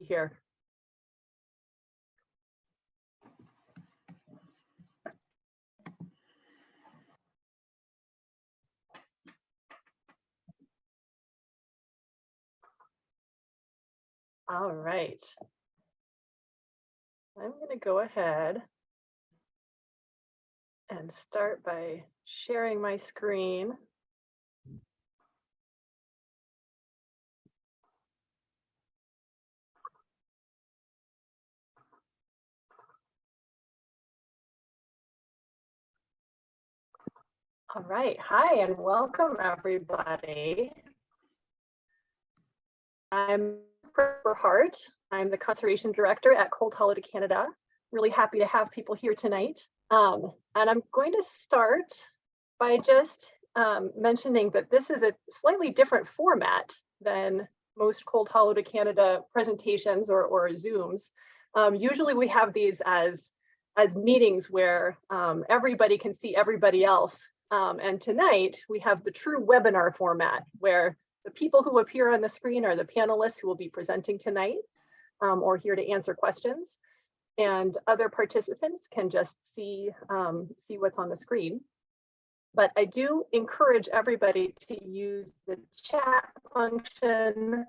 here. All right. I'm going to go ahead and start by sharing my screen. All right, hi and welcome everybody. I'm Christopher Hart. I'm the Conservation Director at Cold Holiday Canada. Really happy to have people here tonight. And I'm going to start by just mentioning that this is a slightly different format than most Cold Holiday Canada presentations or Zooms. Usually we have these as meetings where everybody can see everybody else. And tonight we have the true webinar format where the people who appear on the screen are the panelists who will be presenting tonight or here to answer questions. And other participants can just see what's on the screen. But I do encourage everybody to use the chat function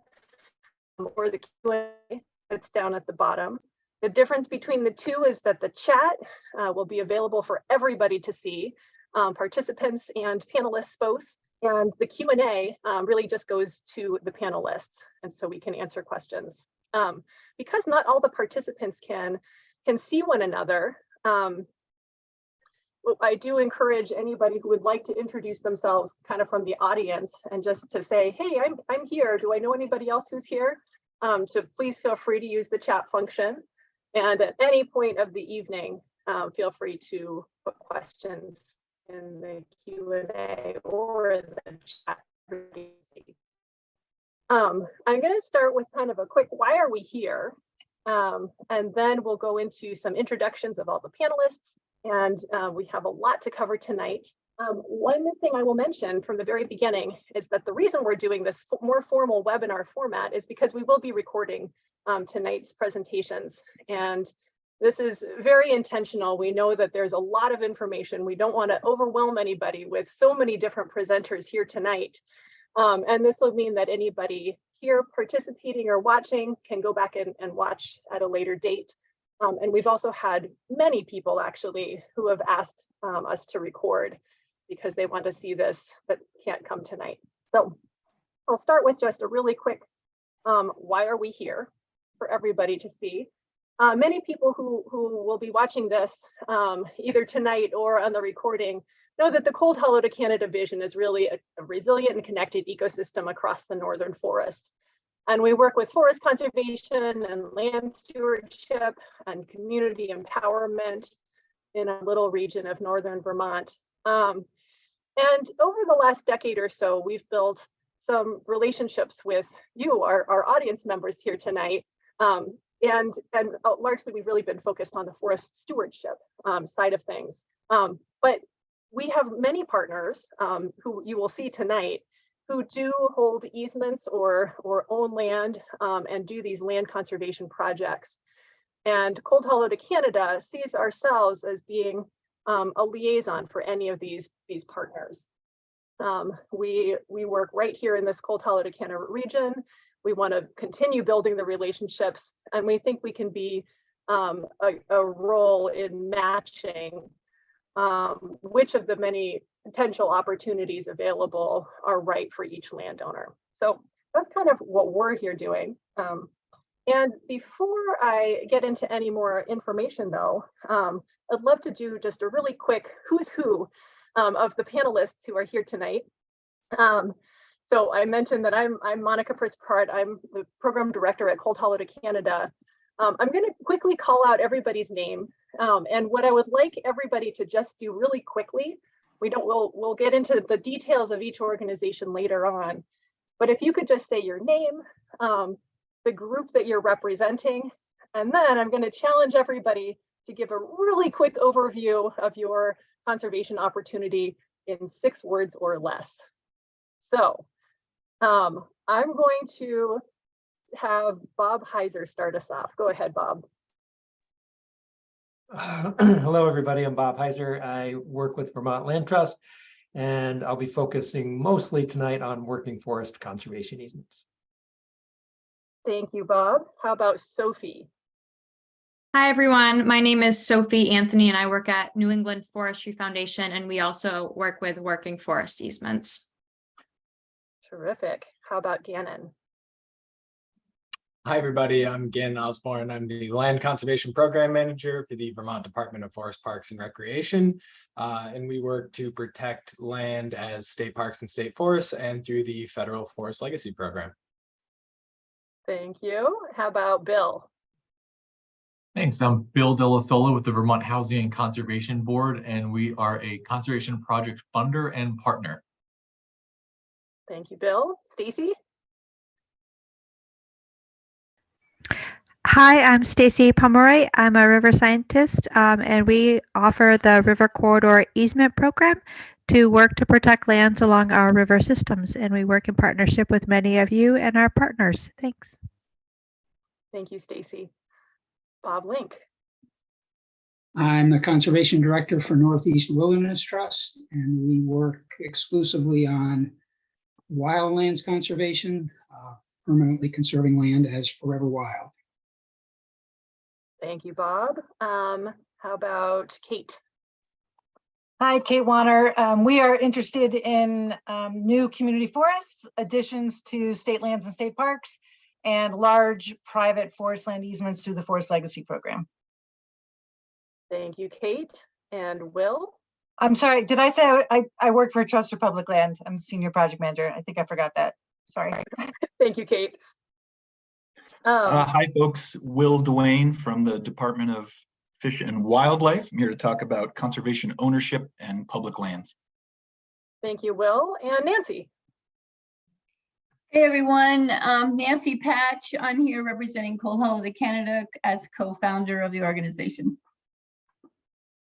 or the Q&A that's down at the bottom. The difference between the two is that the chat will be available for everybody to see, participants and panelists both. And the Q&A really just goes to the panelists, and so we can answer questions. Because not all the participants can see one another, I do encourage anybody who would like to introduce themselves kind of from the audience and just to say, hey, I'm here. Do I know anybody else who's here? So please feel free to use the chat function. And at any point of the evening, feel free to put questions in the Q&A or the chat. I'm going to start with kind of a quick, why are we here? And then we'll go into some introductions of all the panelists. And we have a lot to cover tonight. One thing I will mention from the very beginning is that the reason we're doing this more formal webinar format is because we will be recording tonight's presentations. And this is very intentional. We know that there's a lot of information. We don't want to overwhelm anybody with so many different presenters here tonight. And this will mean that anybody here participating or watching can go back and watch at a later date. And we've also had many people actually who have asked us to record because they want to see this but can't come tonight. So I'll start with just a really quick, why are we here for everybody to see. Many people who will be watching this either tonight or on the recording know that the Cold Holiday Canada vision is really a resilient and connected ecosystem across the northern forest. And we work with forest conservation and land stewardship and community empowerment in a little region of northern Vermont. And over the last decade or so, we've built some relationships with you, our audience members here tonight. And largely, we've really been focused on the forest stewardship side of things. But we have many partners who you will see tonight who do hold easements or own land and do these land conservation projects. And Cold Holiday Canada sees ourselves as being a liaison for any of these partners. We work right here in this Cold Holiday Canada region. We want to continue building the relationships, and we think we can be a role in matching which of the many potential opportunities available are right for each landowner. So that's kind of what we're here doing. And before I get into any more information though, I'd love to do just a really quick who's who of the panelists who are here tonight. So I mentioned that I'm Monica Prispart. I'm the program director at Cold Holiday Canada. I'm going to quickly call out everybody's name. And what I would like everybody to just do really quickly, we'll get into the details of each organization later on. But if you could just say your name, the group that you're representing, and then I'm going to challenge everybody to give a really quick overview of your conservation opportunity in 6 words or less. So I'm going to have Bob Heiser start us off. Go ahead, Bob. Hello, everybody. I'm Bob Heiser. I work with Vermont Land Trust, and I'll be focusing mostly tonight on working forest conservation easements. Thank you, Bob. How about Sophie? Hi, everyone. My name is Sophie Anthony, and I work at New England Forestry Foundation, and we also work with working forest easements. Terrific. How about Gannon? Hi, everybody. I'm Gannon Osborne. I'm the Land Conservation Program Manager for the Vermont Department of Forest Parks and Recreation. And we work to protect land as state parks and state forests and through the Federal Forest Legacy Program. Thank you. How about Bill? Thanks. I'm Bill De La Sola with the Vermont Housing and Conservation Board, and we are a conservation project funder and partner. Thank you, Bill. Stacey? Hi, I'm Stacey Pomeroy. I'm a river scientist, and we offer the River Corridor Easement Program to work to protect lands along our river systems. And we work in partnership with many of you and our partners. Thanks. Thank you, Stacey. Bob Link. I'm the Conservation Director for Northeast Wilderness Trust, and we work exclusively on wildlands conservation, permanently conserving land as forever wild. Thank you, Bob. How about Kate? Hi, Kate Warner. We are interested in new community forests, additions to state lands and state parks, and large private forest land easements through the Forest Legacy Program. Thank you, Kate. And Will? I'm sorry, did I say I work for Trust for Public Land? I'm the Senior Project Manager. I think I forgot that. Sorry. Thank you, Kate. Hi, folks. Will Duane from the Department of Fish and Wildlife. I'm here to talk about conservation ownership and public lands. Thank you, Will. And Nancy? Hey everyone, Nancy Patch. I'm here representing Cold Holiday Canada as co-founder of the organization.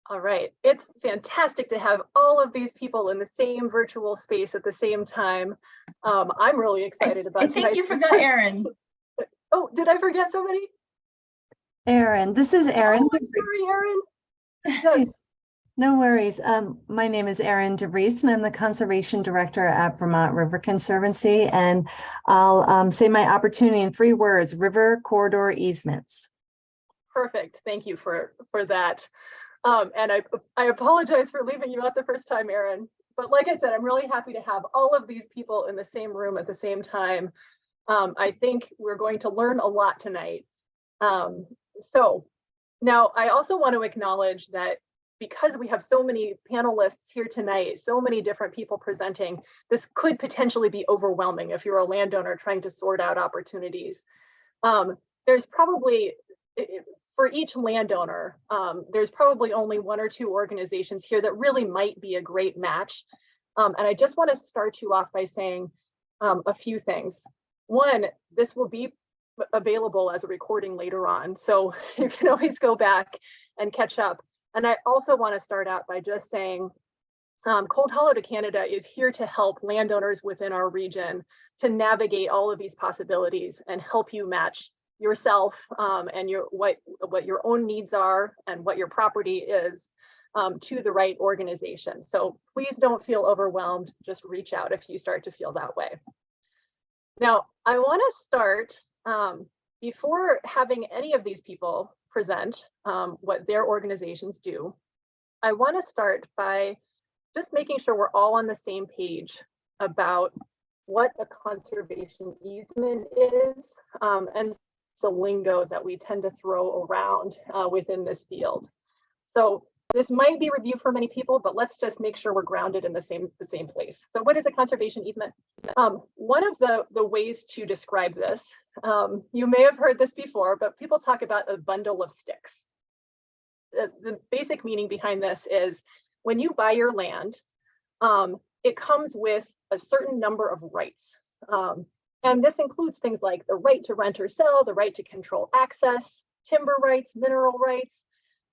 All right, it's fantastic to have all of these people in the same virtual space at the same time. I'm really excited about. I think you forgot Erin. Oh, did I forget somebody? Erin, this is Erin. Oh, I'm sorry, Erin. Yes. No worries. My name is Erin DeVries, and I'm the Conservation Director at Vermont River Conservancy. And I'll say my opportunity in 3 words: river corridor easements. Perfect. Thank you for that. And I apologize for leaving you out the first time, Erin. But like I said, I'm really happy to have all of these people in the same room at the same time. I think we're going to learn a lot tonight. So now I also want to acknowledge that because we have so many panelists here tonight, so many different people presenting, this could potentially be overwhelming if you're a landowner trying to sort out opportunities. There's probably, for each landowner, there's probably only 1 or 2 organizations here that really might be a great match. And I just want to start you off by saying a few things. One, this will be available as a recording later on, so you can always go back and catch up. And I also want to start out by just saying Cold Holiday Canada is here to help landowners within our region to navigate all of these possibilities and help you match yourself and what your own needs are and what your property is to the right organization. So please don't feel overwhelmed. Just reach out if you start to feel that way. Now, I want to start before having any of these people present what their organizations do. I want to start by just making sure we're all on the same page about what a conservation easement is and the lingo that we tend to throw around within this field. So this might be review for many people, but let's just make sure we're grounded in the same place. So what is a conservation easement? One of the ways to describe this, you may have heard this before, but people talk about a bundle of sticks. The basic meaning behind this is when you buy your land, it comes with a certain number of rights. And this includes things like the right to rent or sell, the right to control access, timber rights, mineral rights,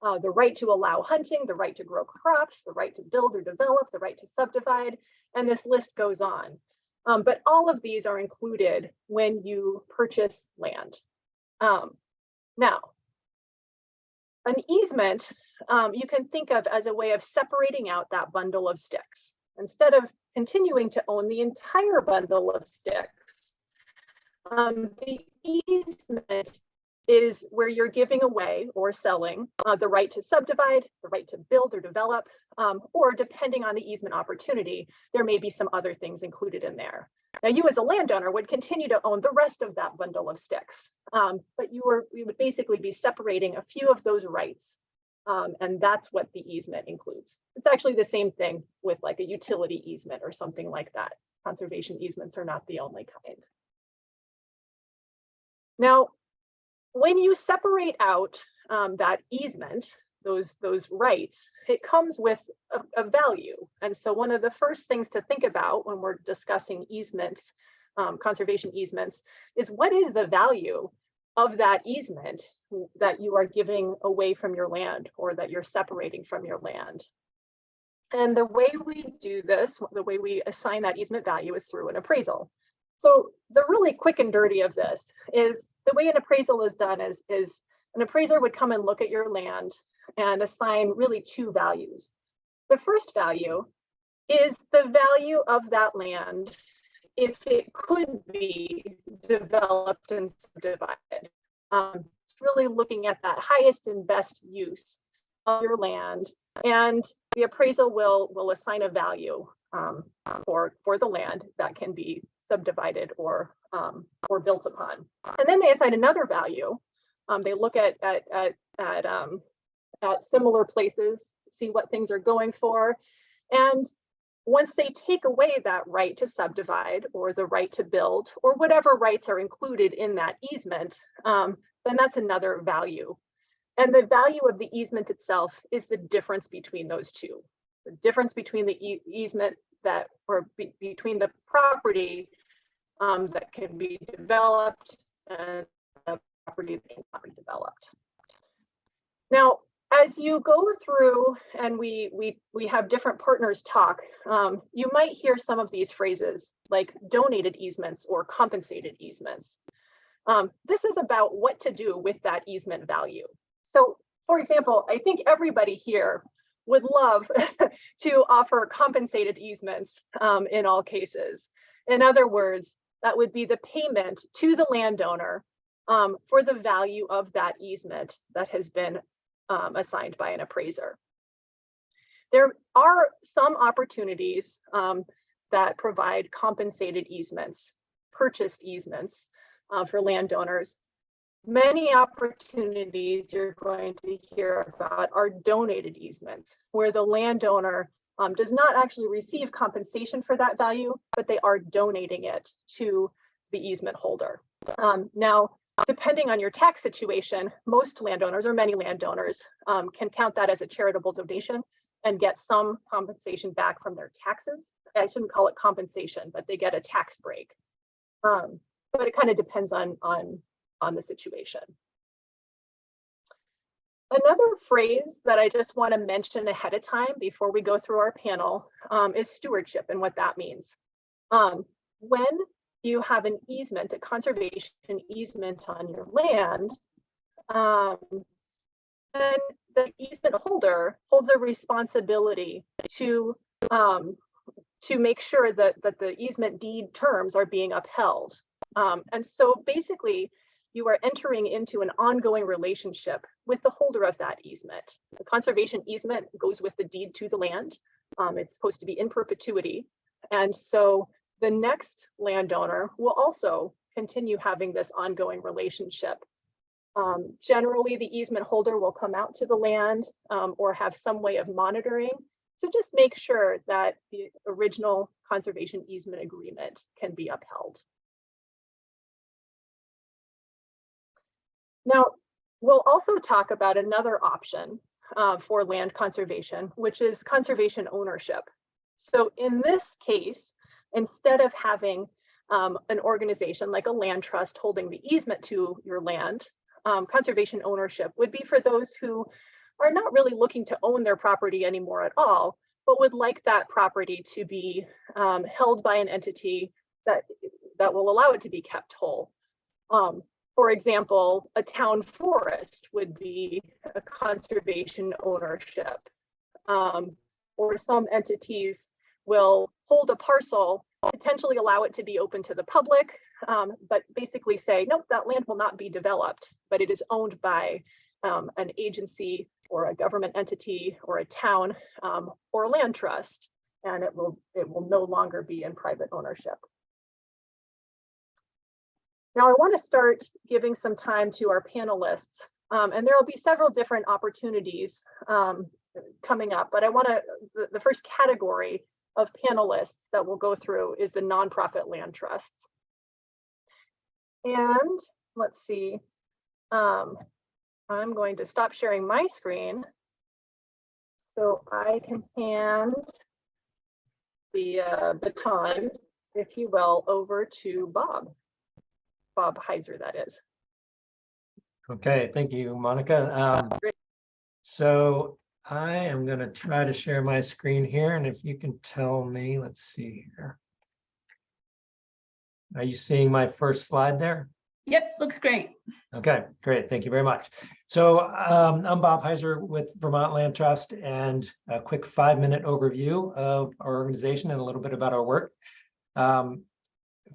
the right to allow hunting, the right to grow crops, the right to build or develop, the right to subdivide, and this list goes on. But all of these are included when you purchase land. Now, an easement you can think of as a way of separating out that bundle of sticks. Instead of continuing to own the entire bundle of sticks, the easement is where you're giving away or selling the right to subdivide, the right to build or develop, or depending on the easement opportunity, there may be some other things included in there. Now, you as a landowner would continue to own the rest of that bundle of sticks, but you would basically be separating a few of those rights, and that's what the easement includes. It's actually the same thing with like a utility easement or something like that. Conservation easements are not the only kind. Now, when you separate out that easement, those rights, it comes with a value. And so one of the first things to think about when we're discussing easements, conservation easements, is what is the value of that easement that you are giving away from your land or that you're separating from your land. And the way we do this, the way we assign that easement value is through an appraisal. So the really quick and dirty of this is the way an appraisal is done is an appraiser would come and look at your land and assign really two values. The first value is the value of that land if it could be developed and subdivided. It's really looking at that highest and best use of your land, and the appraisal will assign a value for the land that can be subdivided or built upon. And then they assign another value. They look at similar places, see what things are going for, and once they take away that right to subdivide or the right to build or whatever rights are included in that easement, then that's another value. And the value of the easement itself is the difference between those two. The difference between the easement between the property that can be developed and the property that cannot be developed. Now, as you go through and we have different partners talk, you might hear some of these phrases like donated easements or compensated easements. This is about what to do with that easement value. So, for example, I think everybody here would love to offer compensated easements in all cases. In other words, that would be the payment to the landowner for the value of that easement that has been assigned by an appraiser. There are some opportunities that provide compensated easements, purchased easements for landowners. Many opportunities you're going to hear about are donated easements, where the landowner does not actually receive compensation for that value, but they are donating it to the easement holder. Now, depending on your tax situation, most landowners or many landowners can count that as a charitable donation and get some compensation back from their taxes. I shouldn't call it compensation, but they get a tax break. But it kind of depends on the situation. Another phrase that I just want to mention ahead of time before we go through our panel is stewardship and what that means. When you have an easement, a conservation easement on your land, then the easement holder holds a responsibility to make sure that the easement deed terms are being upheld. And so basically, you are entering into an ongoing relationship with the holder of that easement. The conservation easement goes with the deed to the land. It's supposed to be in perpetuity. And so the next landowner will also continue having this ongoing relationship. Generally, the easement holder will come out to the land or have some way of monitoring to just make sure that the original conservation easement agreement can be upheld. Now, we'll also talk about another option for land conservation, which is conservation ownership. So in this case, instead of having an organization like a land trust holding the easement to your land, conservation ownership would be for those who are not really looking to own their property anymore at all, but would like that property to be held by an entity that will allow it to be kept whole. For example, a town forest would be a conservation ownership, or some entities will hold a parcel, potentially allow it to be open to the public, but basically say, nope, that land will not be developed, but it is owned by an agency or a government entity or a town or a land trust, and it will no longer be in private ownership. Now I want to start giving some time to our panelists, and there will be several different opportunities coming up, but I want to, the first category of panelists that we'll go through is the nonprofit land trusts. And let's see, I'm going to stop sharing my screen so I can hand the baton, if you will, over to Bob Heiser, that is. Okay, thank you, Monica. So I am going to try to share my screen here, and if you can tell me, let's see here. Are you seeing my first slide there? Yep, looks great. Okay, great. Thank you very much. So I'm Bob Heiser with Vermont Land Trust, and a quick 5-minute overview of our organization and a little bit about our work.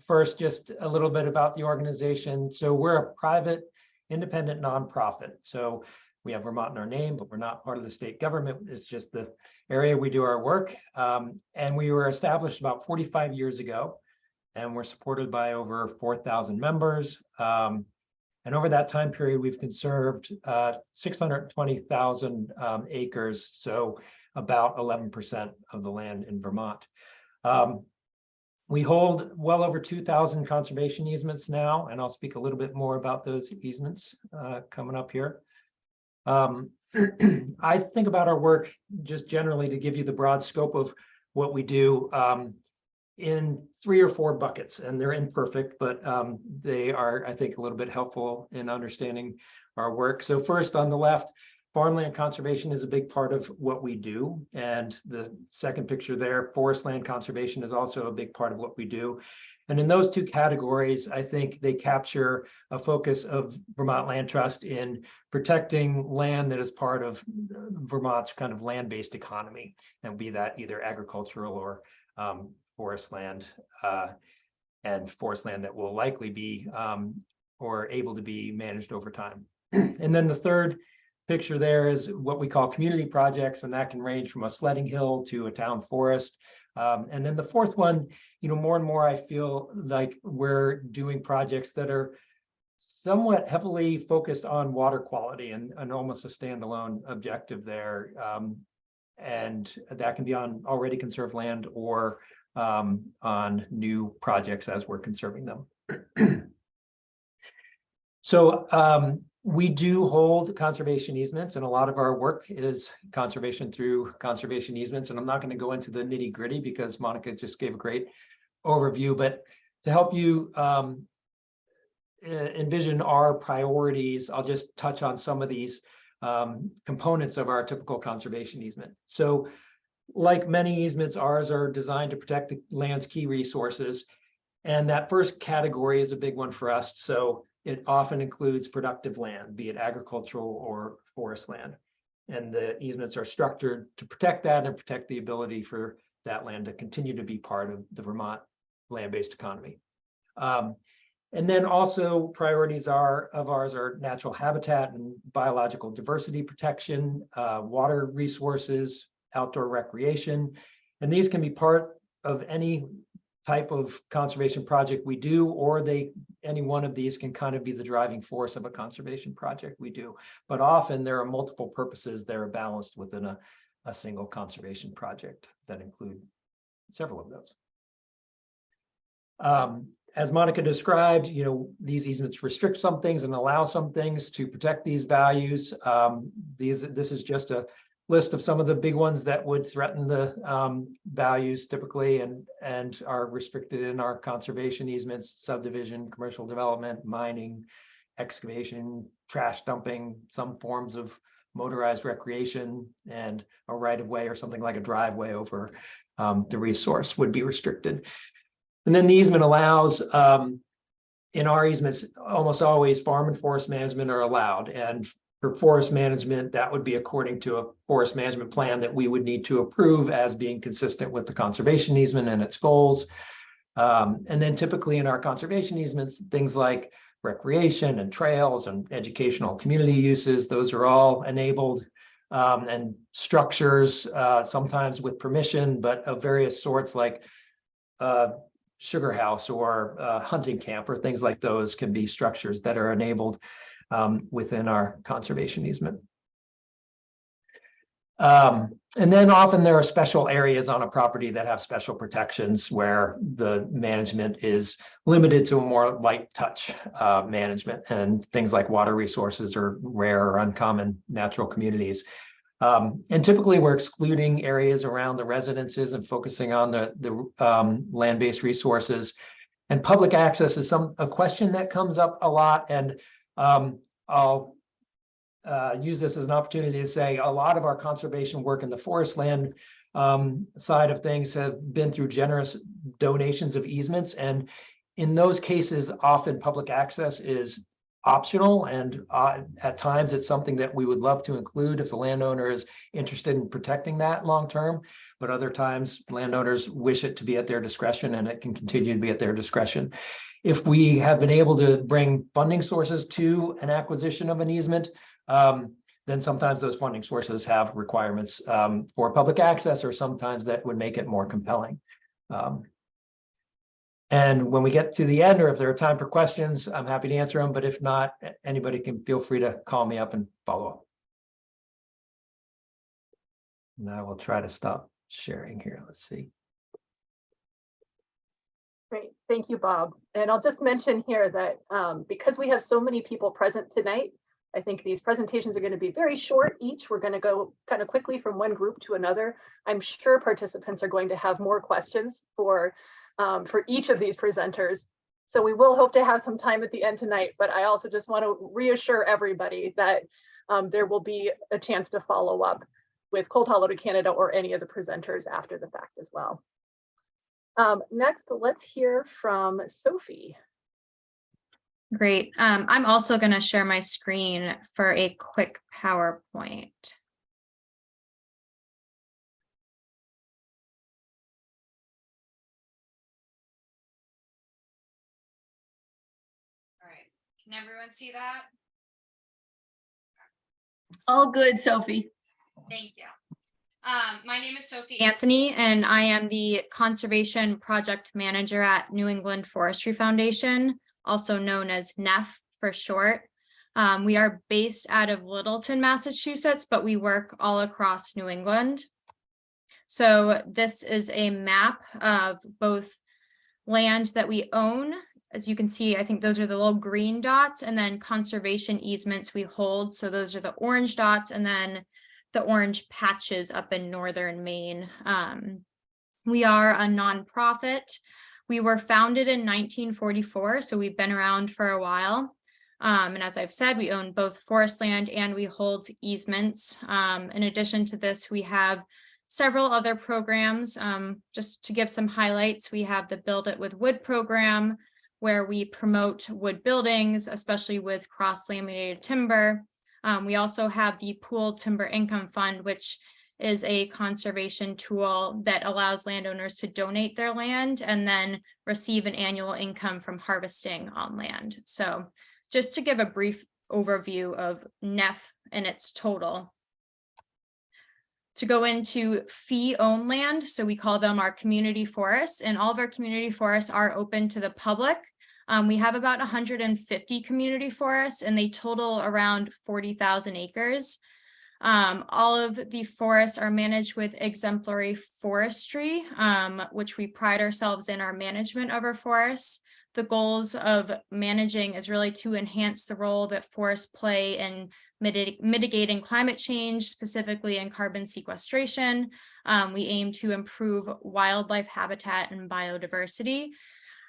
First, just a little bit about the organization. So we're a private, independent nonprofit. So we have Vermont in our name, but we're not part of the state government. It's just the area we do our work. And we were established about 45 years ago, and we're supported by over 4,000 members. And over that time period, we've conserved 620,000 acres, so about 11% of the land in Vermont. We hold well over 2,000 conservation easements now, and I'll speak a little bit more about those easements coming up here. I think about our work just generally to give you the broad scope of what we do in 3 or 4 buckets, and they're imperfect, but they are, I think, a little bit helpful in understanding our work. So first, on the left, farmland conservation is a big part of what we do. And the second picture there, forest land conservation is also a big part of what we do. And in those 2 categories, I think they capture a focus of Vermont Land Trust in protecting land that is part of Vermont's kind of land-based economy, and be that either agricultural or forest land, and forest land that will likely be or able to be managed over time. And then the third picture there is what we call community projects, and that can range from a sledding hill to a town forest. And then the fourth one, more and more I feel like we're doing projects that are somewhat heavily focused on water quality and almost a standalone objective there. And that can be on already conserved land or on new projects as we're conserving them. So we do hold conservation easements, and a lot of our work is conservation through conservation easements. And I'm not going to go into the nitty gritty because Monica just gave a great overview, but to help you envision our priorities, I'll just touch on some of these components of our typical conservation easement. So like many easements, ours are designed to protect the land's key resources. And that first category is a big one for us. So it often includes productive land, be it agricultural or forest land. And the easements are structured to protect that and protect the ability for that land to continue to be part of the Vermont land-based economy. And then also priorities of ours are natural habitat and biological diversity protection, water resources, outdoor recreation. And these can be part of any type of conservation project we do, or any one of these can kind of be the driving force of a conservation project we do. But often there are multiple purposes that are balanced within a single conservation project that include several of those. As Monica described, these easements restrict some things and allow some things to protect these values. This is just a list of some of the big ones that would threaten the values typically and are restricted in our conservation easements: subdivision, commercial development, mining, excavation, trash dumping, some forms of motorized recreation, and a right of way or something like a driveway over the resource would be restricted. And then the easement allows, in our easements, almost always farm and forest management are allowed. And for forest management, that would be according to a forest management plan that we would need to approve as being consistent with the conservation easement and its goals. And then typically in our conservation easements, things like recreation and trails and educational community uses, those are all enabled, and structures, sometimes with permission, but of various sorts, like sugar house or hunting camp or things like those can be structures that are enabled within our conservation easement. And then often there are special areas on a property that have special protections where the management is limited to a more light touch management, and things like water resources or rare or uncommon natural communities. And typically we're excluding areas around the residences and focusing on the land-based resources. And public access is a question that comes up a lot, and I'll use this as an opportunity to say a lot of our conservation work in the forest land side of things have been through generous donations of easements. And in those cases, often public access is optional. And at times it's something that we would love to include if the landowner is interested in protecting that long term. But other times landowners wish it to be at their discretion, and it can continue to be at their discretion. If we have been able to bring funding sources to an acquisition of an easement, then sometimes those funding sources have requirements for public access, or sometimes that would make it more compelling. And when we get to the end, or if there are time for questions, I'm happy to answer them. But if not, anybody can feel free to call me up and follow up. And I will try to stop sharing here. Let's see. Great, thank you, Bob. And I'll just mention here that because we have so many people present tonight, I think these presentations are going to be very short each. We're going to go kind of quickly from one group to another. I'm sure participants are going to have more questions for each of these presenters. So we will hope to have some time at the end tonight, but I also just want to reassure everybody that there will be a chance to follow up with Cold Hollow to Canada or any of the presenters after the fact as well. Next, let's hear from Sophie. Great. I'm also going to share my screen for a quick PowerPoint. All right. Can everyone see that? All good, Sophie. Thank you. My name is Sophie Anthony, and I am the Conservation Project Manager at New England Forestry Foundation, also known as Neff for short. We are based out of Littleton, Massachusetts, but we work all across New England. So this is a map of both land that we own. As you can see, I think those are the little green dots, and then conservation easements we hold. So those are the orange dots, and then the orange patches up in northern Maine. We are a nonprofit. We were founded in 1944, so we've been around for a while. And as I've said, we own both forest land and we hold easements. In addition to this, we have several other programs. Just to give some highlights, we have the Build It with Wood program, where we promote wood buildings, especially with cross-laminated timber. We also have the Pooled Timber Income Fund, which is a conservation tool that allows landowners to donate their land and then receive an annual income from harvesting on land. So just to give a brief overview of Neff and its total. To go into fee-owned land, so we call them our community forests, and all of our community forests are open to the public. We have about 150 community forests, and they total around 40,000 acres. All of the forests are managed with exemplary forestry, which we pride ourselves in our management of our forests. The goals of managing is really to enhance the role that forests play in mitigating climate change, specifically in carbon sequestration. We aim to improve wildlife habitat and biodiversity.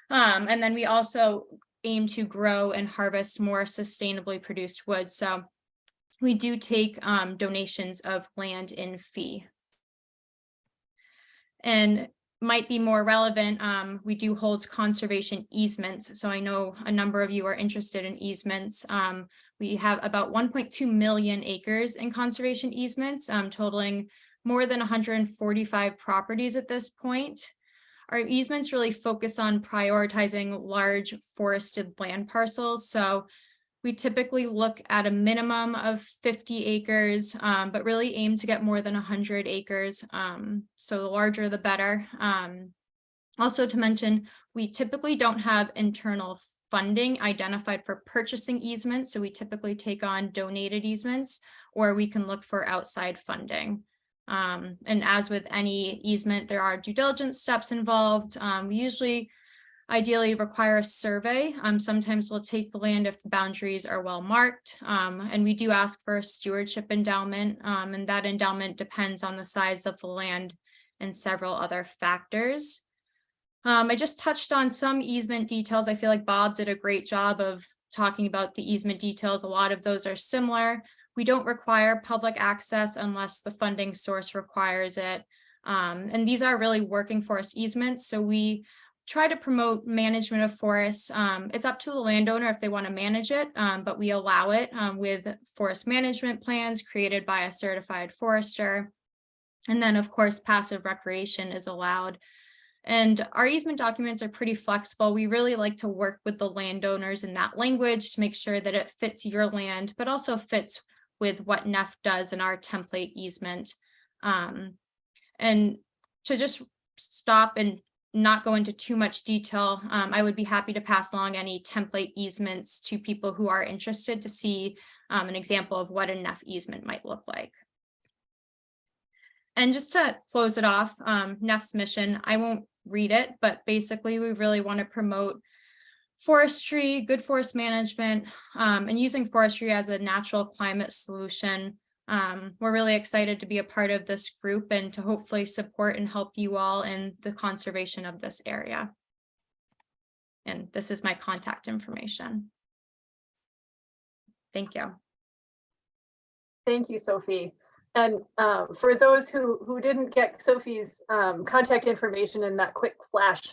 And then we also aim to grow and harvest more sustainably produced wood. So we do take donations of land in fee. And might be more relevant, we do hold conservation easements. So I know a number of you are interested in easements. We have about 1.2 million acres in conservation easements, totaling more than 145 properties at this point. Our easements really focus on prioritizing large forested land parcels. So we typically look at a minimum of 50 acres, but really aim to get more than 100 acres. So the larger, the better. Also to mention, we typically don't have internal funding identified for purchasing easements. So we typically take on donated easements, or we can look for outside funding. And as with any easement, there are due diligence steps involved. We usually ideally require a survey. Sometimes we'll take the land if the boundaries are well marked. And we do ask for a stewardship endowment, and that endowment depends on the size of the land and several other factors. I just touched on some easement details. I feel like Bob did a great job of talking about the easement details. A lot of those are similar. We don't require public access unless the funding source requires it. And these are really working forest easements. So we try to promote management of forests. It's up to the landowner if they want to manage it, but we allow it with forest management plans created by a certified forester. And then of course, passive recreation is allowed. And our easement documents are pretty flexible. We really like to work with the landowners in that language to make sure that it fits your land, but also fits with what Neff does in our template easement. And to just stop and not go into too much detail, I would be happy to pass along any template easements to people who are interested to see an example of what a Neff easement might look like. And just to close it off, Neffs Mission, I won't read it, but basically we really want to promote forestry, good forest management, and using forestry as a natural climate solution. We're really excited to be a part of this group and to hopefully support and help you all in the conservation of this area. And this is my contact information. Thank you. Thank you, Sophie. And for those who didn't get Sophie's contact information in that quick flash,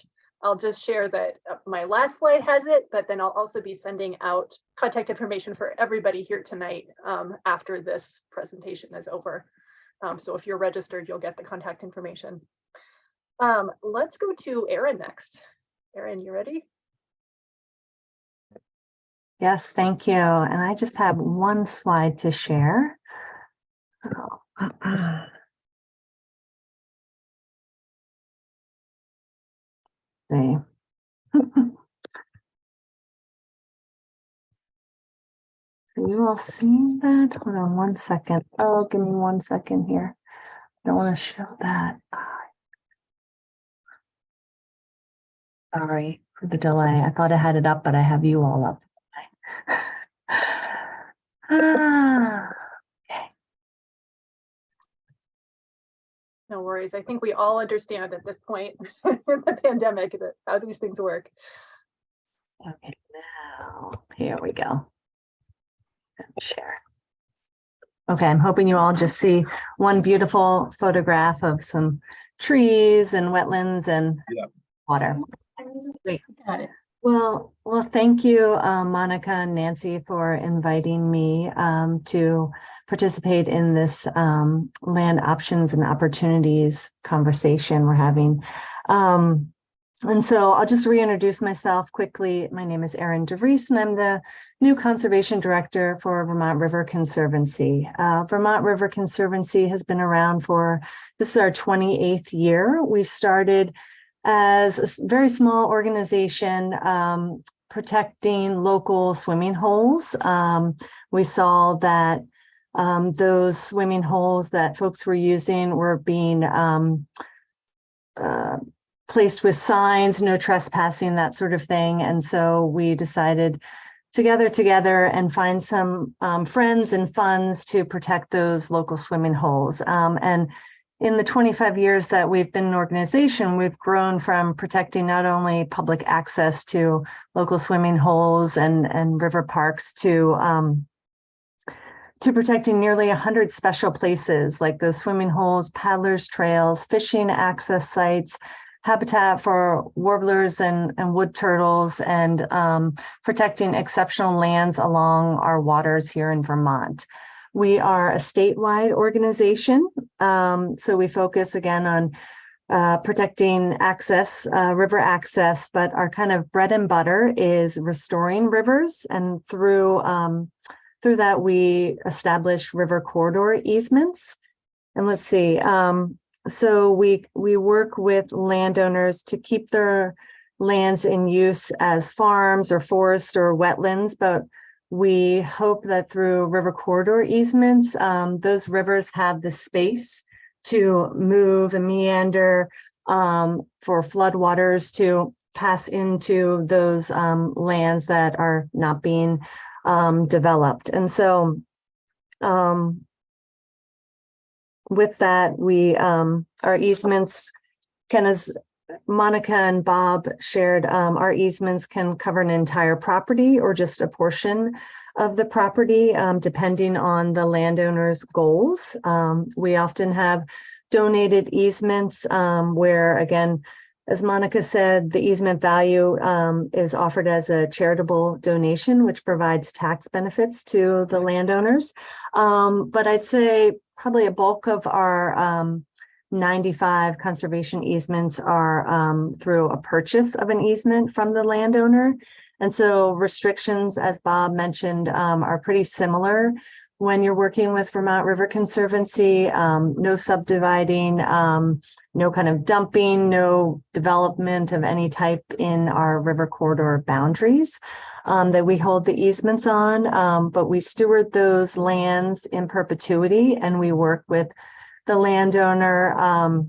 I'll just share that my last slide has it, but then I'll also be sending out contact information for everybody here tonight after this presentation is over. So if you're registered, you'll get the contact information. Let's go to Erin next. Erin, you ready? Yes, thank you. And I just have one slide to share. See. You all see that? Hold on one second. Oh, give me 1 second here. I don't want to show that. Sorry for the delay. I thought I had it up, but I have you all up. Okay. No worries. I think we all understand at this point in the pandemic that how these things work. Okay, now here we go. Share. Okay, I'm hoping you all just see one beautiful photograph of some trees and wetlands and water. Great. Got it. Well, thank you, Monica and Nancy, for inviting me to participate in this land options and opportunities conversation we're having. And so I'll just reintroduce myself quickly. My name is Erin DeVries, and I'm the new Conservation Director for Vermont River Conservancy. Vermont River Conservancy has been around for, this is our 28th year. We started as a very small organization protecting local swimming holes. We saw that those swimming holes that folks were using were being placed with signs, no trespassing, that sort of thing. And so we decided to gather together and find some friends and funds to protect those local swimming holes. And in the 25 years that we've been an organization, we've grown from protecting not only public access to local swimming holes and river parks to protecting nearly 100 special places like those swimming holes, paddlers trails, fishing access sites, habitat for warblers and wood turtles, and protecting exceptional lands along our waters here in Vermont. We are a statewide organization, so we focus again on protecting access, river access, but our kind of bread and butter is restoring rivers, and through that we establish river corridor easements. And let's see, so we work with landowners to keep their lands in use as farms or forests or wetlands, but we hope that through river corridor easements, those rivers have the space to move and meander for floodwaters to pass into those lands that are not being developed. And so with that, we our easements, kind of Monica and Bob shared, our easements can cover an entire property or just a portion of the property, depending on the landowner's goals. We often have donated easements where, again, as Monica said, the easement value is offered as a charitable donation, which provides tax benefits to the landowners. But I'd say probably a bulk of our 95 conservation easements are through a purchase of an easement from the landowner. And so restrictions, as Bob mentioned, are pretty similar when you're working with Vermont River Conservancy. No subdividing, no kind of dumping, no development of any type in our river corridor boundaries that we hold the easements on, but we steward those lands in perpetuity, and we work with the landowner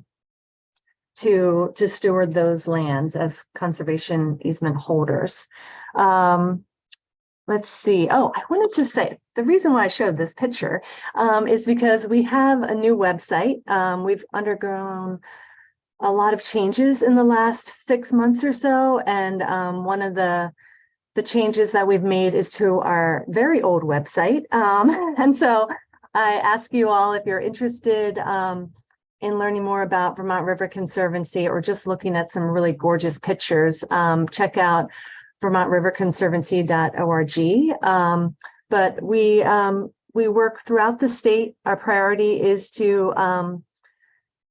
to steward those lands as conservation easement holders. Let's see. Oh, I wanted to say the reason why I showed this picture is because we have a new website. We've undergone a lot of changes in the last 6 months or so, and one of the changes that we've made is to our very old website. And so I ask you all, if you're interested in learning more about Vermont River Conservancy or just looking at some really gorgeous pictures, check out vermontriverconservancy.org. But we work throughout the state. Our priority is to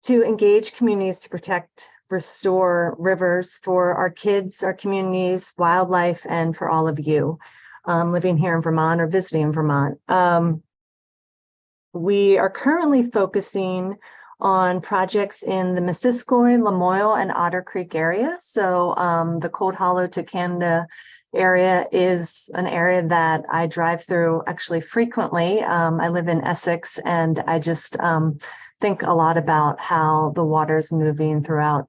engage communities to protect, restore rivers for our kids, our communities, wildlife, and for all of you living here in Vermont or visiting Vermont. We are currently focusing on projects in the Missisquoi, Lamoille, and Otter Creek area. So the Cold Hollow to Canada area is an area that I drive through actually frequently. I live in Essex, and I just think a lot about how the water's moving throughout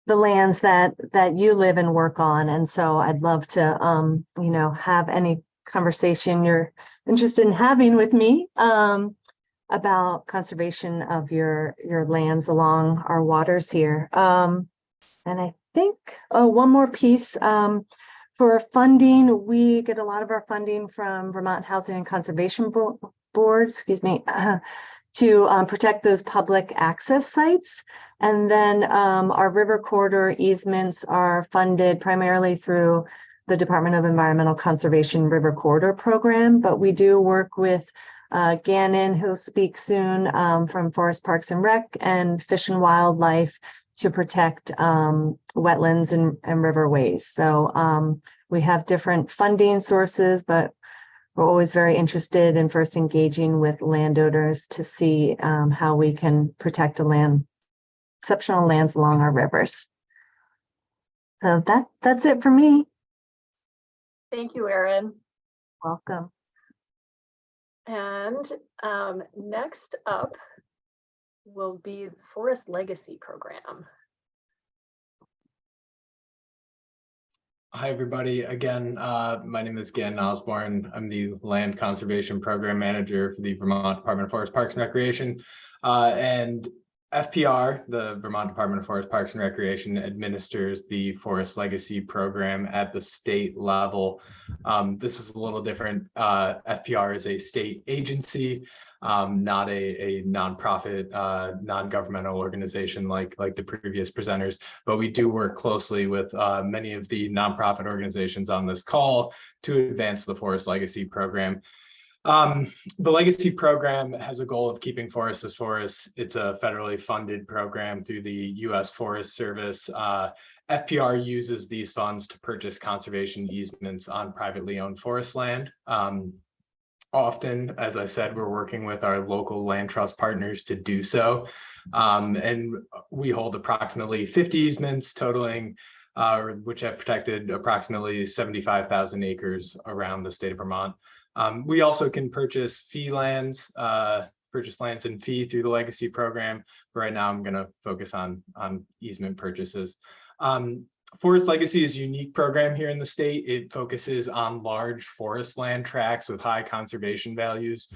the lands that you live and work on. And so I'd love to, have any conversation you're interested in having with me about conservation of your lands along our waters here. And I think, one more piece, for funding, we get a lot of our funding from Vermont Housing and Conservation Board, to protect those public access sites. And then our river corridor easements are funded primarily through the Department of Environmental Conservation River Corridor Program, but we do work with Gannon, who'll speak soon, from Forest Parks and Rec, and Fish and Wildlife to protect wetlands and riverways. So we have different funding sources, but we're always very interested in first engaging with landowners to see how we can protect exceptional lands along our rivers. So that's it for me. Thank you, Erin. Welcome. And next up will be the Forest Legacy Program. Hi, everybody. Again, my name is Gannon Osborne. I'm the Land Conservation Program Manager for the Vermont Department of Forest Parks and Recreation. And FPR, the Vermont Department of Forest Parks and Recreation, administers the Forest Legacy Program at the state level. This is a little different. FPR is a state agency, not a nonprofit, non-governmental organization like the previous presenters, but we do work closely with many of the nonprofit organizations on this call to advance the Forest Legacy Program. The Legacy Program has a goal of keeping forests as forests. It's a federally funded program through the U.S. Forest Service. FPR uses these funds to purchase conservation easements on privately owned forest land. Often, as I said, we're working with our local land trust partners to do so. And we hold approximately 50 easements totaling, which have protected approximately 75,000 acres around the state of Vermont. We also can purchase fee lands, purchase lands in fee through the Legacy Program. But right now, I'm going to focus on easement purchases. Forest Legacy is a unique program here in the state. It focuses on large forest land tracts with high conservation values,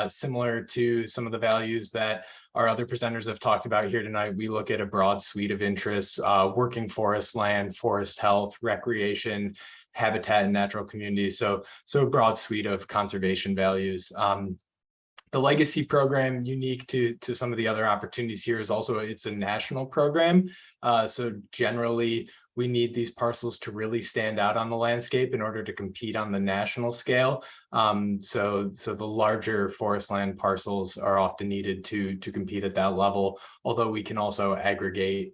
similar to some of the values that our other presenters have talked about here tonight. We look at a broad suite of interests, working forest land, forest health, recreation, habitat and natural communities. So a broad suite of conservation values. The Legacy Program, unique to some of the other opportunities here, is also it's a national program. So generally, we need these parcels to really stand out on the landscape in order to compete on the national scale. So the larger forest land parcels are often needed to compete at that level, although we can also aggregate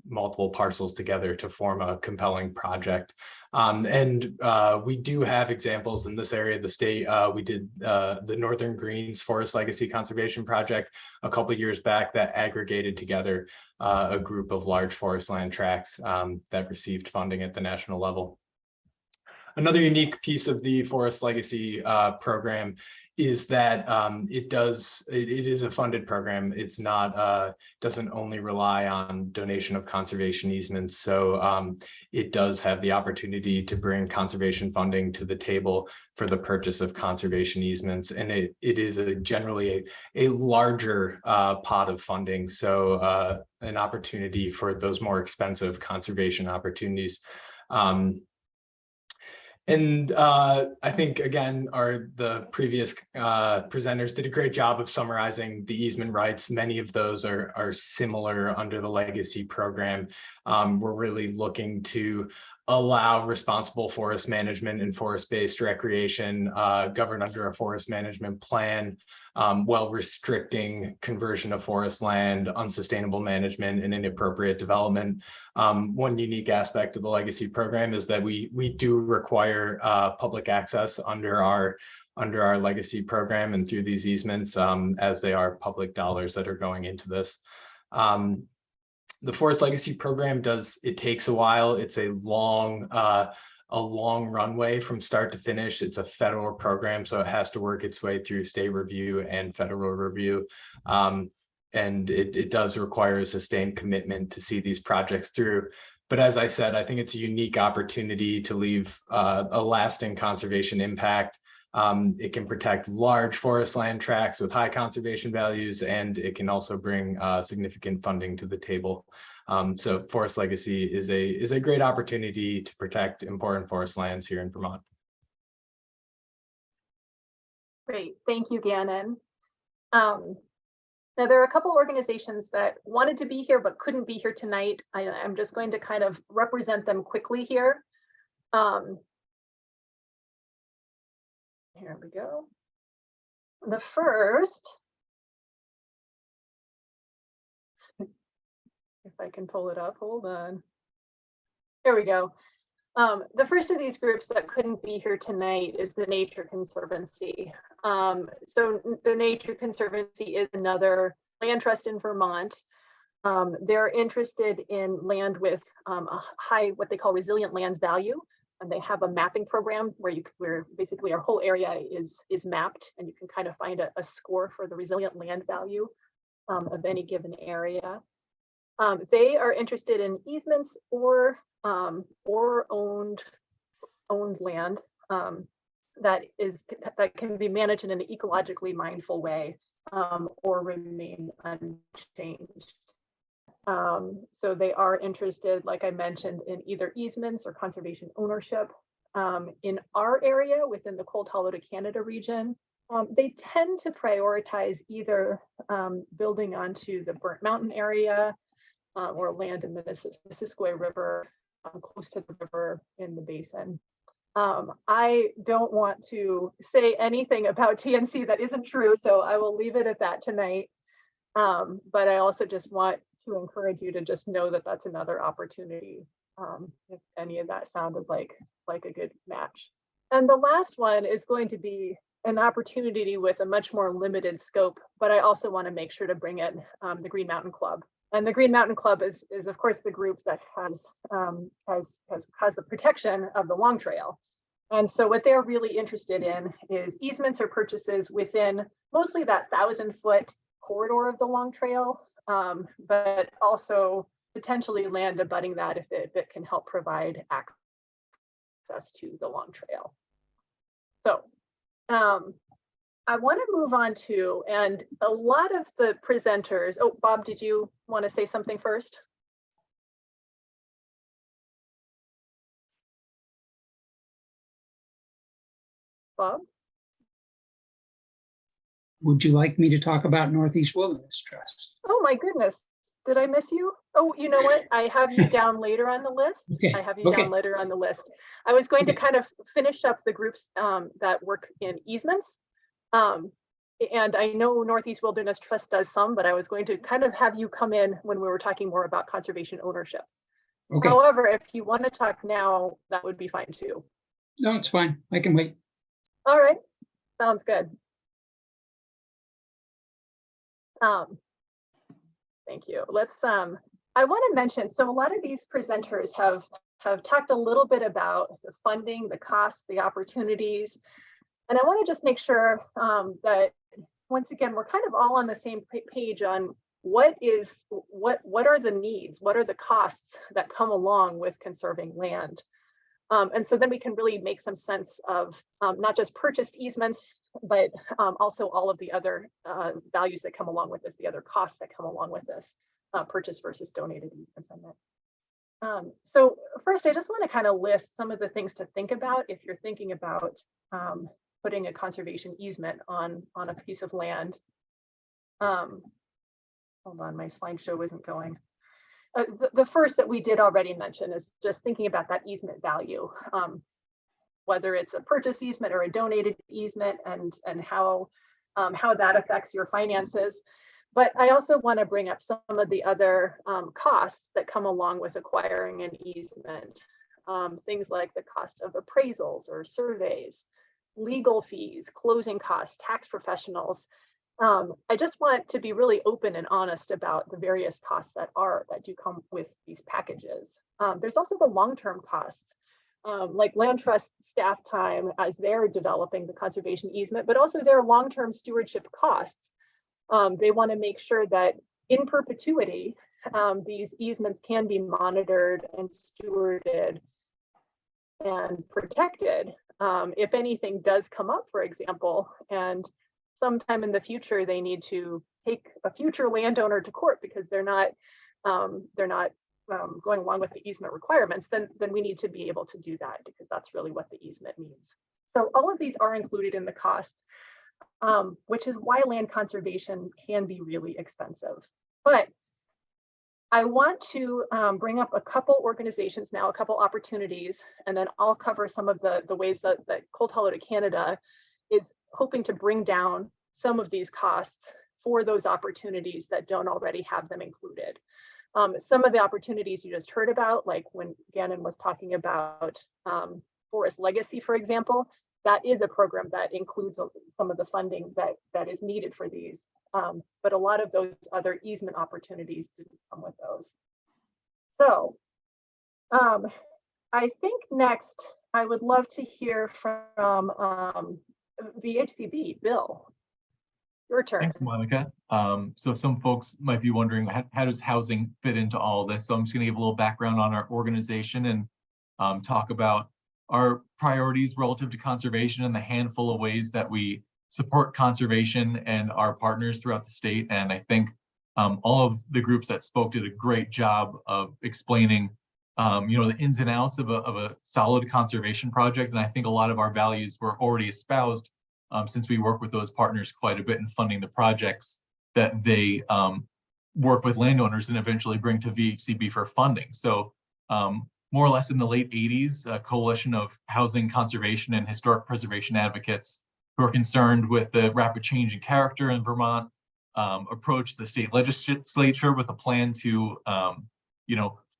multiple parcels together to form a compelling project. We do have examples in this area of the state. We did the Northern Greens Forest Legacy Conservation Project a couple of years back that aggregated together a group of large forest land tracts that received funding at the national level. Another unique piece of the Forest Legacy program is that it is a funded program. It's not doesn't only rely on donation of conservation easements. So it does have the opportunity to bring conservation funding to the table for the purchase of conservation easements, and it is generally a larger pot of funding. So an opportunity for those more expensive conservation opportunities. I think, again, the previous presenters did a great job of summarizing the easement rights. Many of those are similar under the Legacy Program. We're really looking to allow responsible forest management and forest-based recreation governed under a forest management plan, while restricting conversion of forest land, unsustainable management, and inappropriate development. One unique aspect of the Legacy Program is that we do require public access under our Legacy Program and through these easements, as they are public dollars that are going into this. The Forest Legacy Program takes a while. It's a long runway from start to finish. It's a federal program, so it has to work its way through state review and federal review. And it does require a sustained commitment to see these projects through. But as I said, I think it's a unique opportunity to leave a lasting conservation impact. It can protect large forest land tracts with high conservation values, and it can also bring significant funding to the table. So Forest Legacy is a great opportunity to protect important forest lands here in Vermont. Great, thank you, Gannon. Now, there are a couple organizations that wanted to be here but couldn't be here tonight. I'm just going to kind of represent them quickly here. Here we go. The first, if I can pull it up, hold on. Here we go. The first of these groups that couldn't be here tonight is the Nature Conservancy. So the Nature Conservancy is another land trust in Vermont. They're interested in land with a high, what they call resilient lands value. And they have a mapping program where basically our whole area is mapped, and you can kind of find a score for the resilient land value of any given area. They are interested in easements or owned land that can be managed in an ecologically mindful way. or remain unchanged. So they are interested, like I mentioned, in either easements or conservation ownership. In our area within the Cold Hollow to Canada region, they tend to prioritize either building onto the Burnt Mountain area or land in the Missisquoi River, close to the river in the basin. I don't want to say anything about TNC that isn't true, so I will leave it at that tonight. But I also just want to encourage you to just know that that's another opportunity, if any of that sounded like a good match. And the last one is going to be an opportunity with a much more limited scope, but I also want to make sure to bring in the Green Mountain Club. And the Green Mountain Club is of course the group that has the protection of the Long Trail. And so what they're really interested in is easements or purchases within mostly that 1,000-foot corridor of the Long Trail, but also potentially land abutting that if it can help provide access to the Long Trail. So I want to move on to, and a lot of the presenters, oh, Bob, did you want to say something first? Bob? Would you like me to talk about Northeast Wilderness Trust? Oh my goodness, did I miss you? Oh, you know what? I have you down later on the list. Okay. I have you down later on the list. I was going to kind of finish up the groups that work in easements. And I know Northeast Wilderness Trust does some, but I was going to kind of have you come in when we were talking more about conservation ownership. Okay. However, if you want to talk now, that would be fine too. No, it's fine. I can wait. All right, sounds good. Thank you. Let's, I want to mention, so a lot of these presenters have talked a little bit about the funding, the costs, the opportunities. And I want to just make sure that once again, we're kind of all on the same page on what are the needs, what are the costs that come along with conserving land. And so then we can really make some sense of not just purchased easements, but also all of the other values that come along with this, the other costs that come along with this, purchase versus donated easements. So first, I just want to kind of list some of the things to think about if you're thinking about putting a conservation easement on a piece of land. Hold on, my slideshow isn't going. The first that we did already mention is just thinking about that easement value, whether it's a purchase easement or a donated easement, and how that affects your finances. But I also want to bring up some of the other costs that come along with acquiring an easement. Things like the cost of appraisals or surveys, legal fees, closing costs, tax professionals. I just want to be really open and honest about the various costs that do come with these packages. There's also the long-term costs, like land trust staff time as they're developing the conservation easement, but also their long-term stewardship costs. They want to make sure that in perpetuity, these easements can be monitored and stewarded and protected. If anything does come up, for example, and sometime in the future they need to take a future landowner to court because they're not going along with the easement requirements, then we need to be able to do that because that's really what the easement means. So all of these are included in the cost, which is why land conservation can be really expensive. But I want to bring up a couple organizations now, a couple opportunities, and then I'll cover some of the ways that Cold Hollow to Canada is hoping to bring down some of these costs for those opportunities that don't already have them included. Some of the opportunities you just heard about, like when Gannon was talking about Forest Legacy, for example, that is a program that includes some of the funding that is needed for these. But a lot of those other easement opportunities didn't come with those. So I think next I would love to hear from VHCB, Bill. Your turn. Thanks, Monica. So some folks might be wondering, how does housing fit into all this? So I'm just going to give a little background on our organization and talk about our priorities relative to conservation and the handful of ways that we support conservation and our partners throughout the state. And I think all of the groups that spoke did a great job of explaining the ins and outs of a solid conservation project. And I think a lot of our values were already espoused since we work with those partners quite a bit in funding the projects that they work with landowners and eventually bring to VHCB for funding. So more or less in the late 80s, a coalition of housing conservation and historic preservation advocates who are concerned with the rapid change in character in Vermont approached the state legislature with a plan to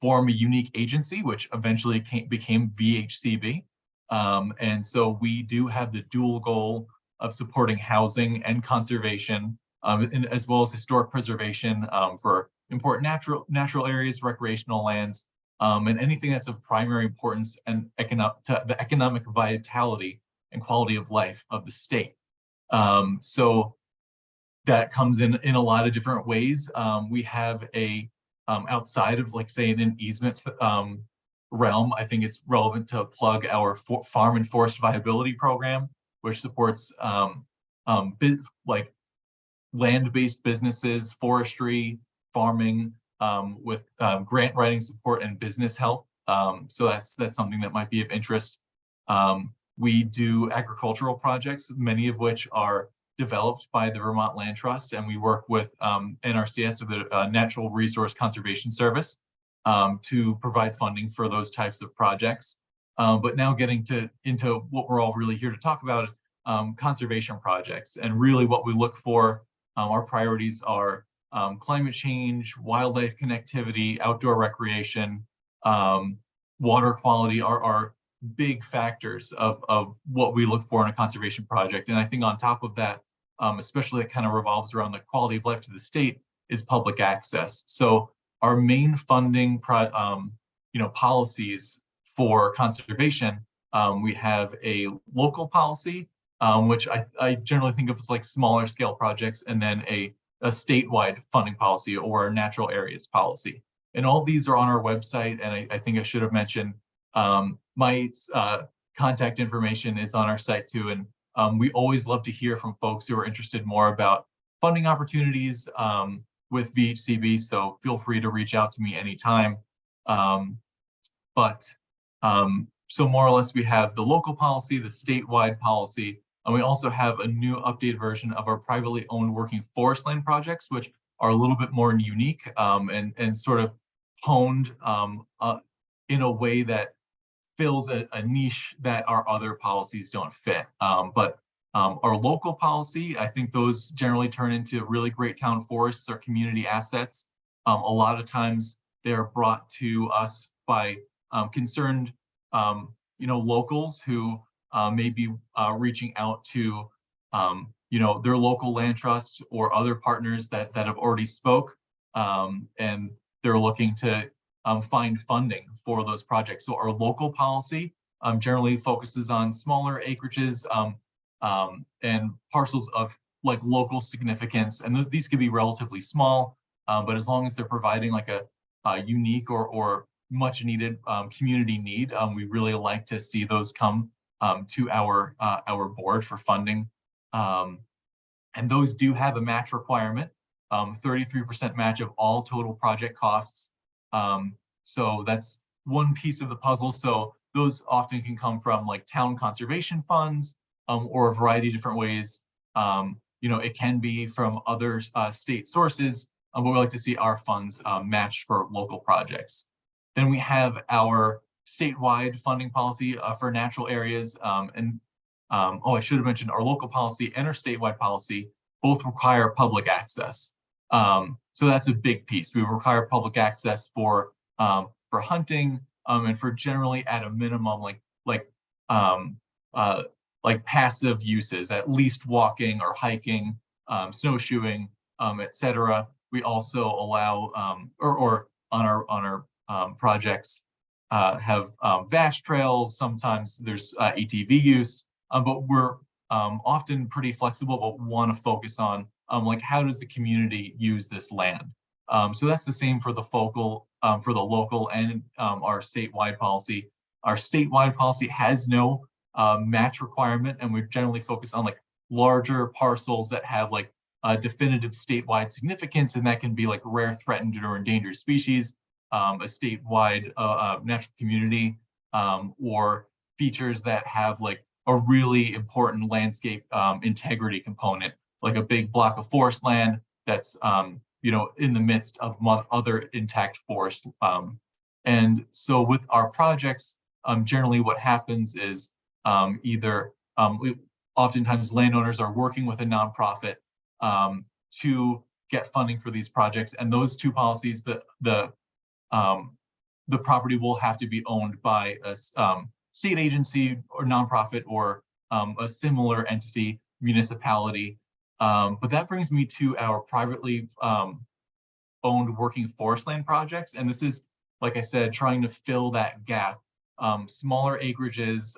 form a unique agency, which eventually became VHCB. And so we do have the dual goal of supporting housing and conservation, as well as historic preservation for important natural areas, recreational lands, and anything that's of primary importance and to the economic vitality and quality of life of the state. So that comes in a lot of different ways. We have outside of, like, say, an easement realm, I think it's relevant to plug our farm and forest viability program, which supports land-based businesses, forestry, farming, with grant writing support and business help. So that's something that might be of interest. We do agricultural projects, many of which are developed by the Vermont Land Trust, and we work with NRCS, or the Natural Resource Conservation Service, to provide funding for those types of projects. But now getting into what we're all really here to talk about is conservation projects. And really what we look for, our priorities are climate change, wildlife connectivity, outdoor recreation, water quality are big factors of what we look for in a conservation project. And I think on top of that, especially it kind of revolves around the quality of life to the state, is public access. So our main funding policies for conservation, we have a local policy, which I generally think of as like smaller scale projects, and then a statewide funding policy, or a natural areas policy. And all of these are on our website. And I think I should have mentioned my contact information is on our site too. And we always love to hear from folks who are interested more about funding opportunities with VHCB. So feel free to reach out to me anytime. So more or less, we have the local policy, the statewide policy, and we also have a new updated version of our privately owned working forest land projects, which are a little bit more unique and sort of honed in a way that fills a niche that our other policies don't fit. But our local policy, I think those generally turn into really great town forests or community assets. A lot of times they're brought to us by concerned locals who may be reaching out to their local land trust or other partners that have already spoke, and they're looking to find funding for those projects. So our local policy generally focuses on smaller acreages and parcels of like local significance, and these could be relatively small, but as long as they're providing like a unique or much needed community need, we really like to see those come to our board for funding. And those do have a match requirement, 33% match of all total project costs. So that's one piece of the puzzle. So those often can come from like town conservation funds or a variety of different ways. It can be from other state sources, but we like to see our funds matched for local projects. Then we have our statewide funding policy for natural areas. I should have mentioned our local policy and our statewide policy both require public access. So that's a big piece. We require public access for hunting and for generally at a minimum like passive uses, at least walking or hiking, snowshoeing, etc. We also allow or on our projects have vast trails. Sometimes there's ATV use, but we're often pretty flexible, but want to focus on like how does the community use this land. So that's the same for the local and our statewide policy. Our statewide policy has no match requirement, and we generally focus on like larger parcels that have like definitive statewide significance, and that can be like rare, threatened, or endangered species, a statewide natural community, or features that have like a really important landscape integrity component, like a big block of forest land that's you know, in the midst of other intact forest. And so with our projects, generally what happens is either oftentimes landowners are working with a nonprofit to get funding for these projects, and those two policies, the property will have to be owned by a state agency or nonprofit or a similar entity, municipality. But that brings me to our privately owned working forest land projects. And this is, like I said, trying to fill that gap. Smaller acreages,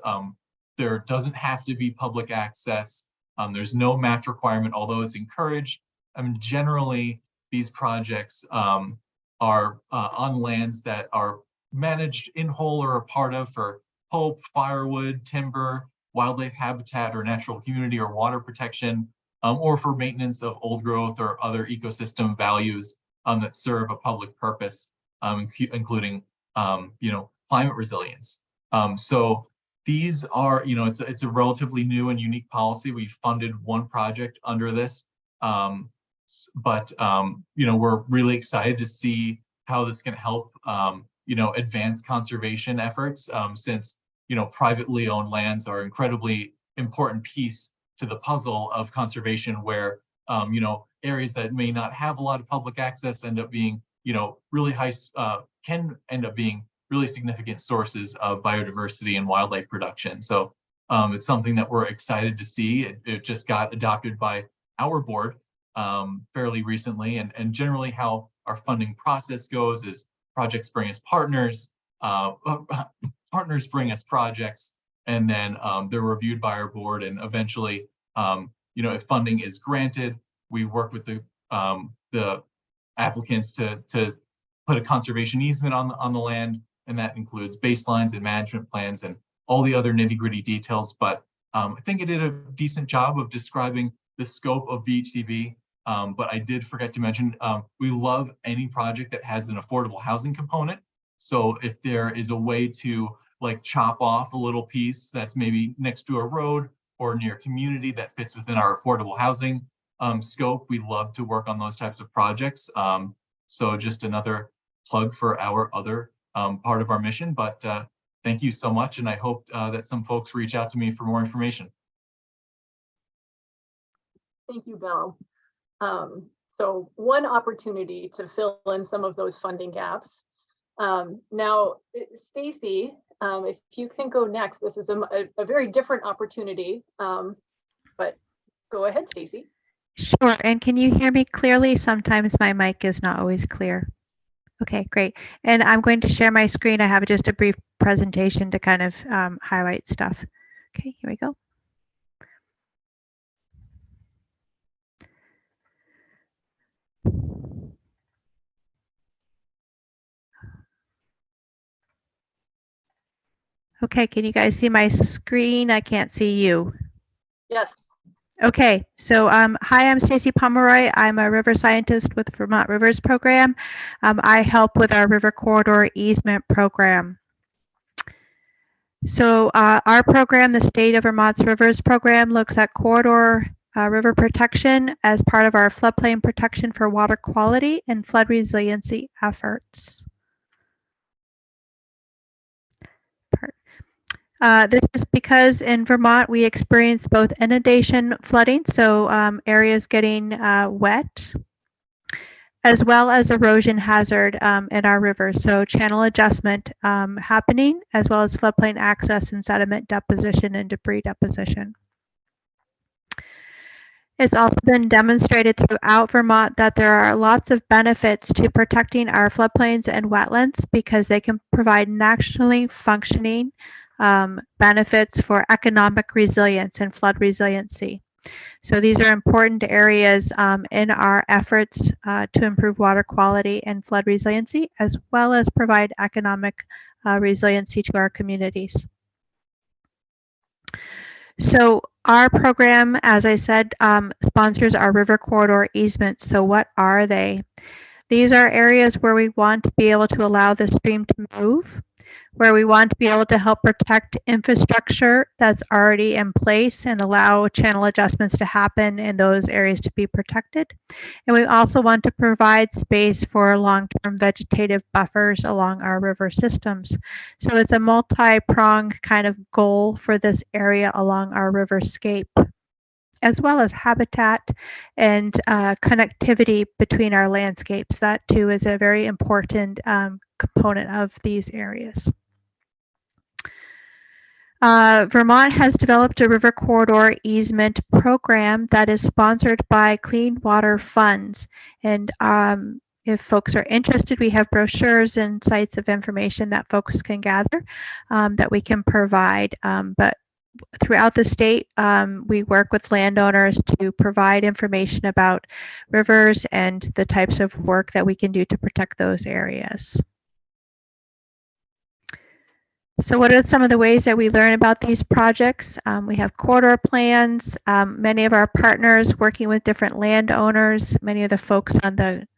there doesn't have to be public access. There's no match requirement, although it's encouraged. I mean, generally, these projects are on lands that are managed in whole or a part of for pulp, firewood, timber, wildlife habitat or natural community or water protection, or for maintenance of old growth or other ecosystem values that serve a public purpose, including you know, climate resilience. So these are, you know, it's a relatively new and unique policy. We funded one project under this, but you know, we're really excited to see how this can help you know, advance conservation efforts, since you know, privately owned lands are incredibly important piece to the puzzle of conservation, where you know, areas that may not have a lot of public access end up being, you know, really high, can end up being really significant sources of biodiversity and wildlife production. So it's something that we're excited to see. It just got adopted by our board fairly recently, and generally how our funding process goes is projects bring us partners, partners bring us projects, and then they're reviewed by our board, and eventually, you know, if funding is granted, we work with the applicants to put a conservation easement on the land, and that includes baselines and management plans and all the other nitty-gritty details. But I think it did a decent job of describing the scope of VHCV. But I did forget to mention, we love any project that has an affordable housing component. So if there is a way to like chop off a little piece that's maybe next to a road or near a community that fits within our affordable housing scope, we love to work on those types of projects. So just another plug for our other part of our mission. But thank you so much, and I hope that some folks reach out to me for more information. Thank you, Bill. So one opportunity to fill in some of those funding gaps. Now, Stacey, if you can go next, this is a very different opportunity, but go ahead, Stacey. Sure. And can you hear me clearly? Sometimes my mic is not always clear. Okay, great. And I'm going to share my screen. I have just a brief presentation to kind of highlight stuff. Okay, here we go. Okay, can you guys see my screen? I can't see you. Yes. Okay, so hi, I'm Stacey Pomeroy. I'm a river scientist with Vermont Rivers Program. I help with our River Corridor Easement program. So our program, the State of Vermont's Rivers Program, looks at corridor river protection as part of our floodplain protection for water quality and flood resiliency efforts. This is because in Vermont we experience both inundation flooding, so areas getting wet, as well as erosion hazard in our rivers, so channel adjustment happening, as well as floodplain access and sediment deposition and debris deposition. It's also been demonstrated throughout Vermont that there are lots of benefits to protecting our floodplains and wetlands because they can provide nationally functioning benefits for economic resilience and flood resiliency. So these are important areas in our efforts to improve water quality and flood resiliency, as well as provide economic resiliency to our communities. So our program, as I said, sponsors our river corridor easements. So what are they? These are areas where we want to be able to allow the stream to move, where we want to be able to help protect infrastructure that's already in place and allow channel adjustments to happen in those areas to be protected. And we also want to provide space for long-term vegetative buffers along our river systems. So it's a multi-pronged kind of goal for this area along our riverscape, as well as habitat and connectivity between our landscapes. That too is a very important component of these areas. Vermont has developed a river corridor easement program that is sponsored by Clean Water Funds. And if folks are interested, we have brochures and sites of information that folks can gather that we can provide. But throughout the state, we work with landowners to provide information about rivers and the types of work that we can do to protect those areas. So what are some of the ways that we learn about these projects? We have corridor plans, many of our partners working with different landowners, many of the folks on the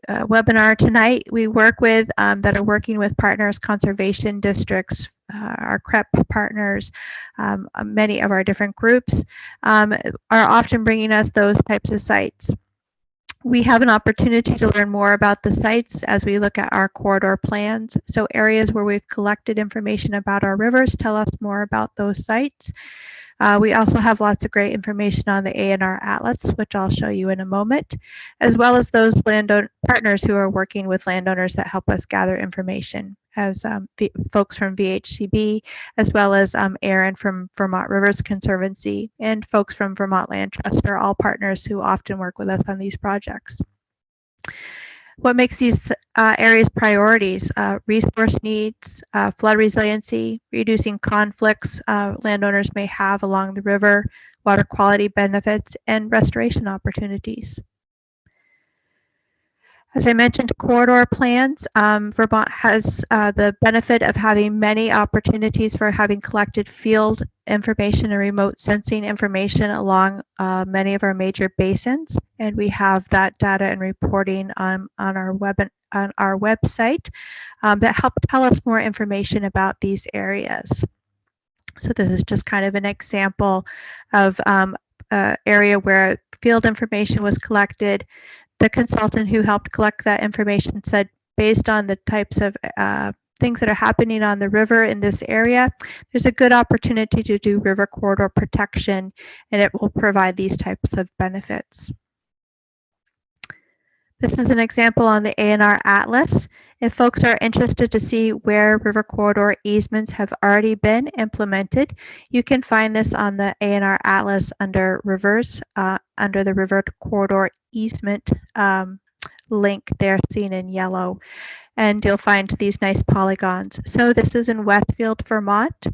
webinar tonight we work with that are working with partners, conservation districts, our CREP partners, many of our different groups are often bringing us those types of sites. We have an opportunity to learn more about the sites as we look at our corridor plans. So areas where we've collected information about our rivers tell us more about those sites. We also have lots of great information on the A&R Atlas, which I'll show you in a moment, as well as those landowner partners who are working with landowners that help us gather information, as folks from VHCB, as well as Erin from Vermont Rivers Conservancy, and folks from Vermont Land Trust are all partners who often work with us on these projects. What makes these areas priorities? Resource needs, flood resiliency, reducing conflicts landowners may have along the river, water quality benefits, and restoration opportunities. As I mentioned, corridor plans, Vermont has the benefit of having many opportunities for having collected field information and remote sensing information along many of our major basins. And we have that data and reporting on our website that help tell us more information about these areas. So this is just kind of an example of area where field information was collected. The consultant who helped collect that information said, based on the types of things that are happening on the river in this area, there's a good opportunity to do river corridor protection, and it will provide these types of benefits. This is an example on the A&R Atlas. If folks are interested to see where river corridor easements have already been implemented, you can find this on the A&R Atlas under rivers, under the river corridor easement link there seen in yellow. And you'll find these nice polygons. So this is in Westfield, Vermont.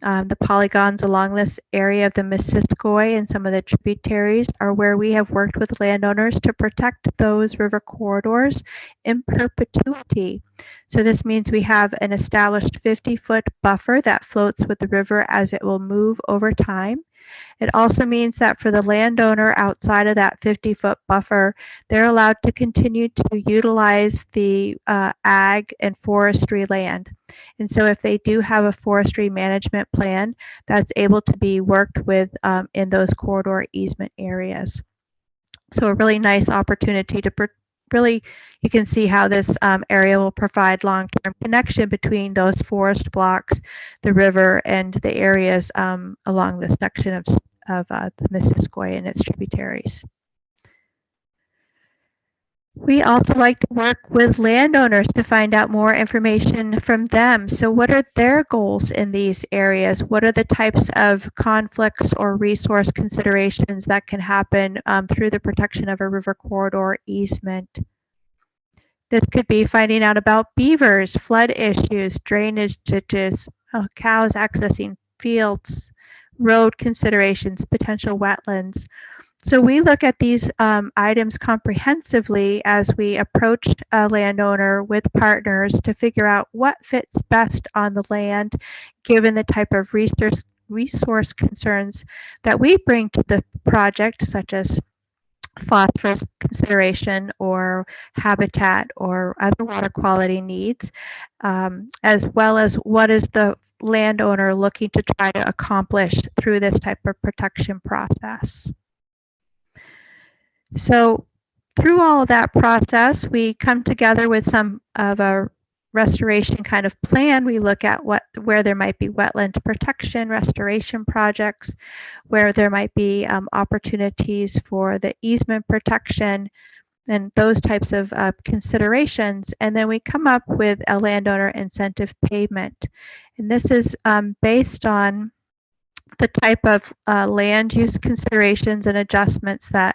The polygons along this area of the Missisquoi and some of the tributaries are where we have worked with landowners to protect those river corridors in perpetuity. So this means we have an established 50-foot buffer that floats with the river as it will move over time. It also means that for the landowner outside of that 50-foot buffer, they're allowed to continue to utilize the ag and forestry land. And so if they do have a forestry management plan, that's able to be worked with in those corridor easement areas. So a really nice opportunity to really, you can see how this area will provide long-term connection between those forest blocks, the river, and the areas along this section of the Missisquoi and its tributaries. We also like to work with landowners to find out more information from them. So what are their goals in these areas? What are the types of conflicts or resource considerations that can happen through the protection of a river corridor easement? This could be finding out about beavers, flood issues, drainage ditches, cows accessing fields, road considerations, potential wetlands. So we look at these items comprehensively as we approach a landowner with partners to figure out what fits best on the land, given the type of resource concerns that we bring to the project, such as phosphorus consideration or habitat or other water quality needs, as well as what is the landowner looking to try to accomplish through this type of protection process. So through all of that process, we come together with some of a restoration kind of plan. We look at where there might be wetland protection, restoration projects, where there might be opportunities for the easement protection and those types of considerations. And then we come up with a landowner incentive payment. And this is based on the type of land use considerations and adjustments that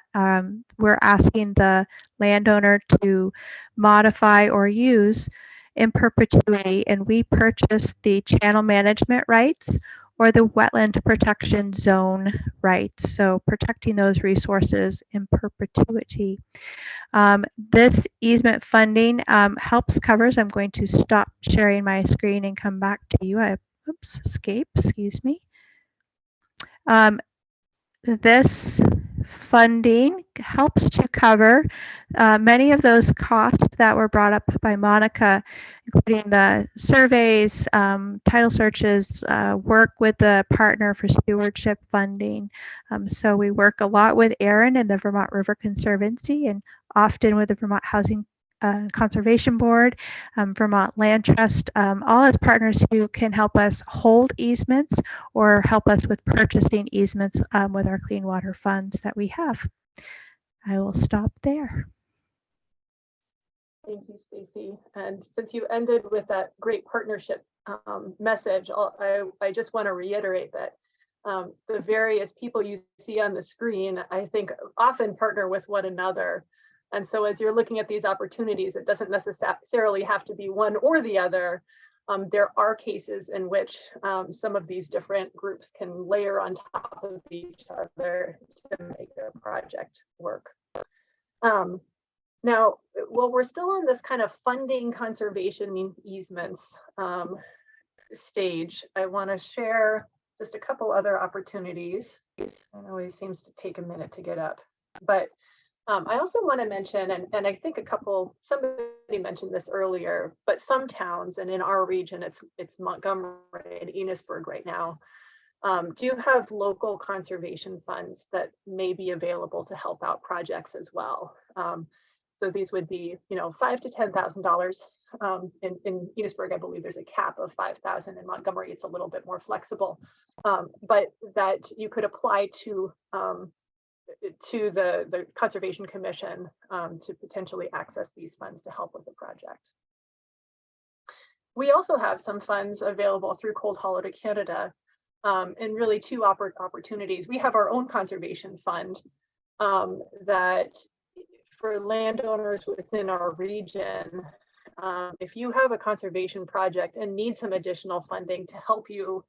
we're asking the landowner to modify or use in perpetuity, and we purchase the channel management rights or the wetland protection zone rights, so protecting those resources in perpetuity. This easement funding helps covers, I'm going to stop sharing my screen and come back to you. Excuse me. This funding helps to cover many of those costs that were brought up by Monica, including the surveys, title searches, work with the partner for stewardship funding. So we work a lot with Erin and the Vermont River Conservancy, and often with the Vermont Housing Conservation Board, Vermont Land Trust, all as partners who can help us hold easements or help us with purchasing easements with our clean water funds that we have. I will stop there. Thank you, Stacey. And since you ended with that great partnership message, I just want to reiterate that the various people you see on the screen, I think, often partner with one another. And so as you're looking at these opportunities, it doesn't necessarily have to be one or the other. There are cases in which some of these different groups can layer on top of each other to make their project work. Now, while we're still on this kind of funding conservation easements stage, I want to share just a couple other opportunities. It always seems to take a minute to get up, but I also want to mention, and I think somebody mentioned this earlier, but some towns, and in our region, it's Montgomery and Enosburg right now, do have local conservation funds that may be available to help out projects as well. So these would be, $5,000 to $10,000. In Enosburg, I believe there's a cap of $5,000. In Montgomery, it's a little bit more flexible, but that you could apply to the Conservation Commission to potentially access these funds to help with the project. We also have some funds available through Cold Holiday Canada, and really two opportunities. We have our own conservation fund that for landowners within our region, if you have a conservation project and need some additional funding to help you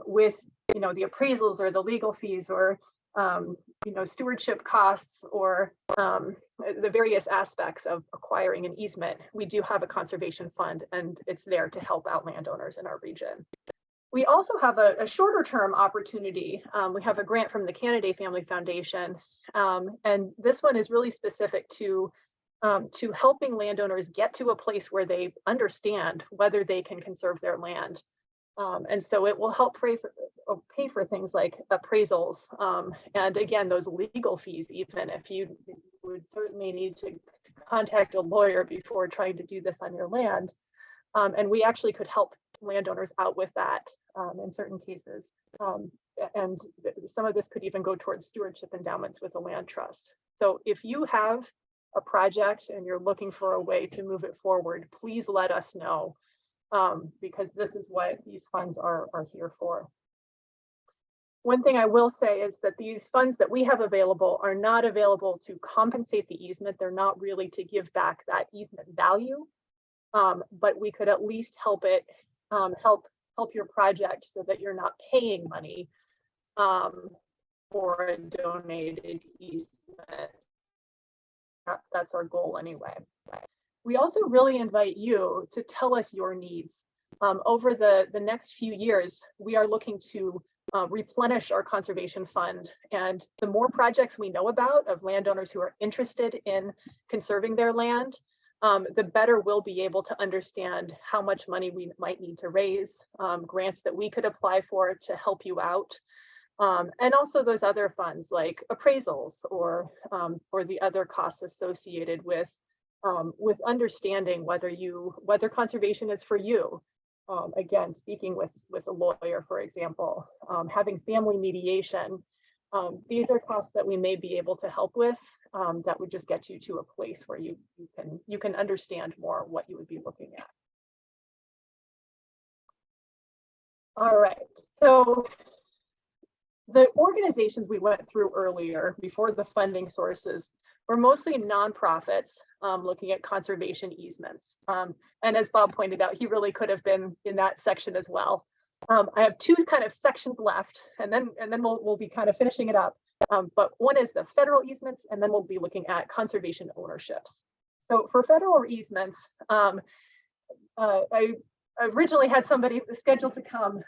with the appraisals or the legal fees or stewardship costs or the various aspects of acquiring an easement, we do have a conservation fund, and it's there to help out landowners in our region. We also have a shorter term opportunity. We have a grant from the Canada Family Foundation, and this one is really specific to helping landowners get to a place where they understand whether they can conserve their land. And so it will help pay for things like appraisals. And again, those legal fees, even if you would certainly need to contact a lawyer before trying to do this on your land. And we actually could help landowners out with that in certain cases. And some of this could even go towards stewardship endowments with a land trust. So if you have a project and you're looking for a way to move it forward, please let us know. Because this is what these funds are here for. One thing I will say is that these funds that we have available are not available to compensate the easement. They're not really to give back that easement value, but we could at least help it, help your project so that you're not paying money for a donated easement. That's our goal anyway. We also really invite you to tell us your needs. Over the next few years, we are looking to replenish our conservation fund. And the more projects we know about of landowners who are interested in conserving their land, the better we'll be able to understand how much money we might need to raise, grants that we could apply for to help you out. And also those other funds like appraisals or the other costs associated with understanding whether conservation is for you. Again, speaking with a lawyer, for example, having family mediation. These are costs that we may be able to help with that would just get you to a place where you can understand more what you would be looking at. All right, so the organizations we went through earlier before the funding sources were mostly nonprofits looking at conservation easements. And as Bob pointed out, he really could have been in that section as well. I have two kind of sections left, and then we'll be kind of finishing it up. But one is the federal easements, and then we'll be looking at conservation ownerships. So for federal easements, I originally had somebody scheduled to come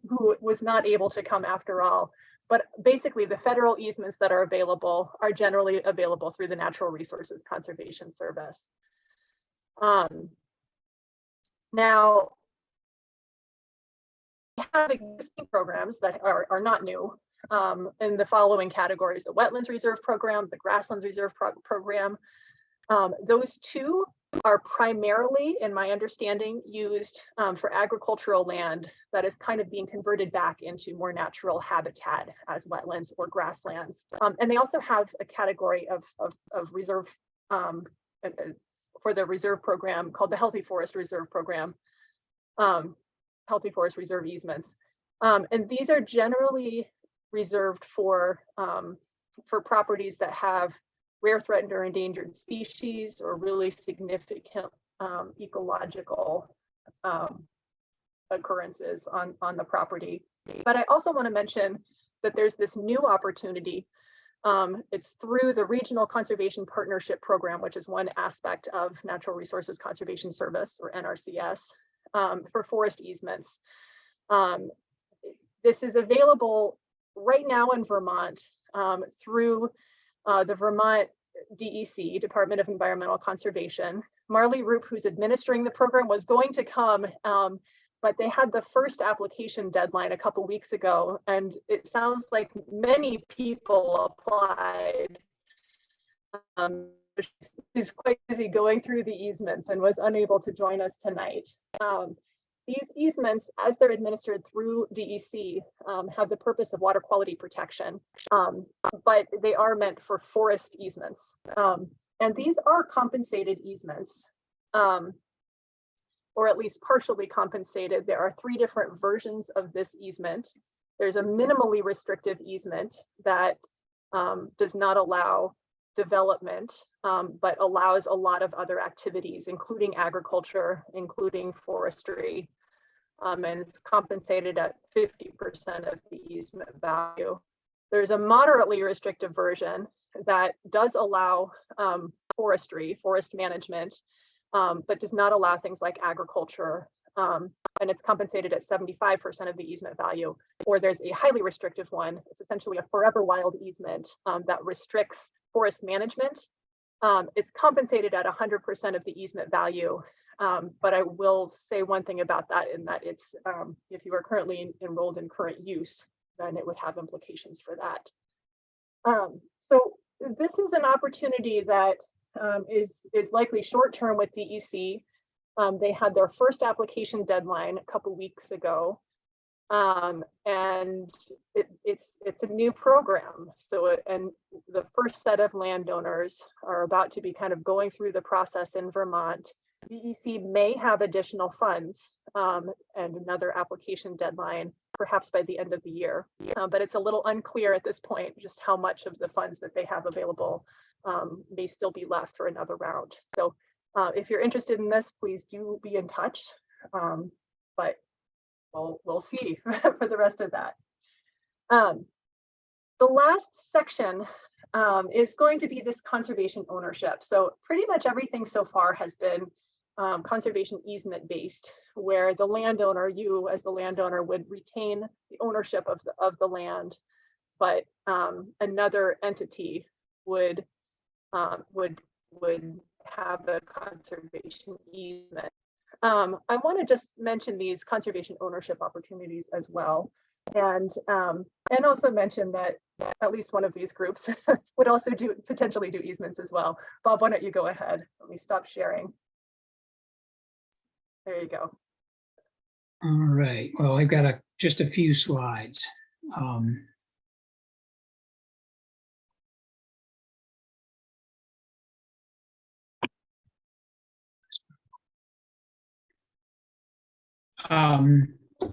who was not able to come after all. But basically, the federal easements that are available are generally available through the Natural Resources Conservation Service. Now, we have existing programs that are not new in the following categories: the Wetlands Reserve Program, the Grasslands Reserve Program. Those two are primarily, in my understanding, used for agricultural land that is kind of being converted back into more natural habitat as wetlands or grasslands. And they also have a category of reserve for the reserve program called the Healthy Forest Reserve Program, Healthy Forest Reserve Easements. And these are generally reserved for properties that have rare, threatened, or endangered species or really significant ecological occurrences on the property. But I also want to mention that there's this new opportunity. It's through the Regional Conservation Partnership Program, which is one aspect of Natural Resources Conservation Service, or NRCS, for forest easements. This is available right now in Vermont through the Vermont DEC, Department of Environmental Conservation. Marley Roop, who's administering the program, was going to come, but they had the first application deadline a couple weeks ago, and it sounds like many people applied. She's quite busy going through the easements and was unable to join us tonight. These easements, as they're administered through DEC, have the purpose of water quality protection, but they are meant for forest easements. And these are compensated easements, or at least partially compensated. There are 3 different versions of this easement. There's a minimally restrictive easement that does not allow development, but allows a lot of other activities, including agriculture, including forestry, and it's compensated at 50% of the easement value. There's a moderately restrictive version that does allow forestry, forest management, but does not allow things like agriculture, and it's compensated at 75% of the easement value. Or there's a highly restrictive one. It's essentially a forever wild easement that restricts forest management. It's compensated at 100% of the easement value, but I will say one thing about that, in that it's if you are currently enrolled in current use, then it would have implications for that. So this is an opportunity that is likely short-term with DEC. They had their first application deadline a couple weeks ago, and it's a new program. So and the first set of landowners are about to be kind of going through the process in Vermont. DEC may have additional funds and another application deadline, perhaps by the end of the year, but it's a little unclear at this point just how much of the funds that they have available may still be left for another round. So if you're interested in this, please do be in touch, but we'll see for the rest of that. The last section is going to be this conservation ownership. So pretty much everything so far has been conservation easement based, where the landowner, you as the landowner, would retain the ownership of the land, but another entity would have the conservation easement. I want to just mention these conservation ownership opportunities as well, and also mention that at least one of these groups would also potentially do easements as well. Bob, why don't you go ahead? Let me stop sharing. There you go. All right. Well, I've got just a few slides.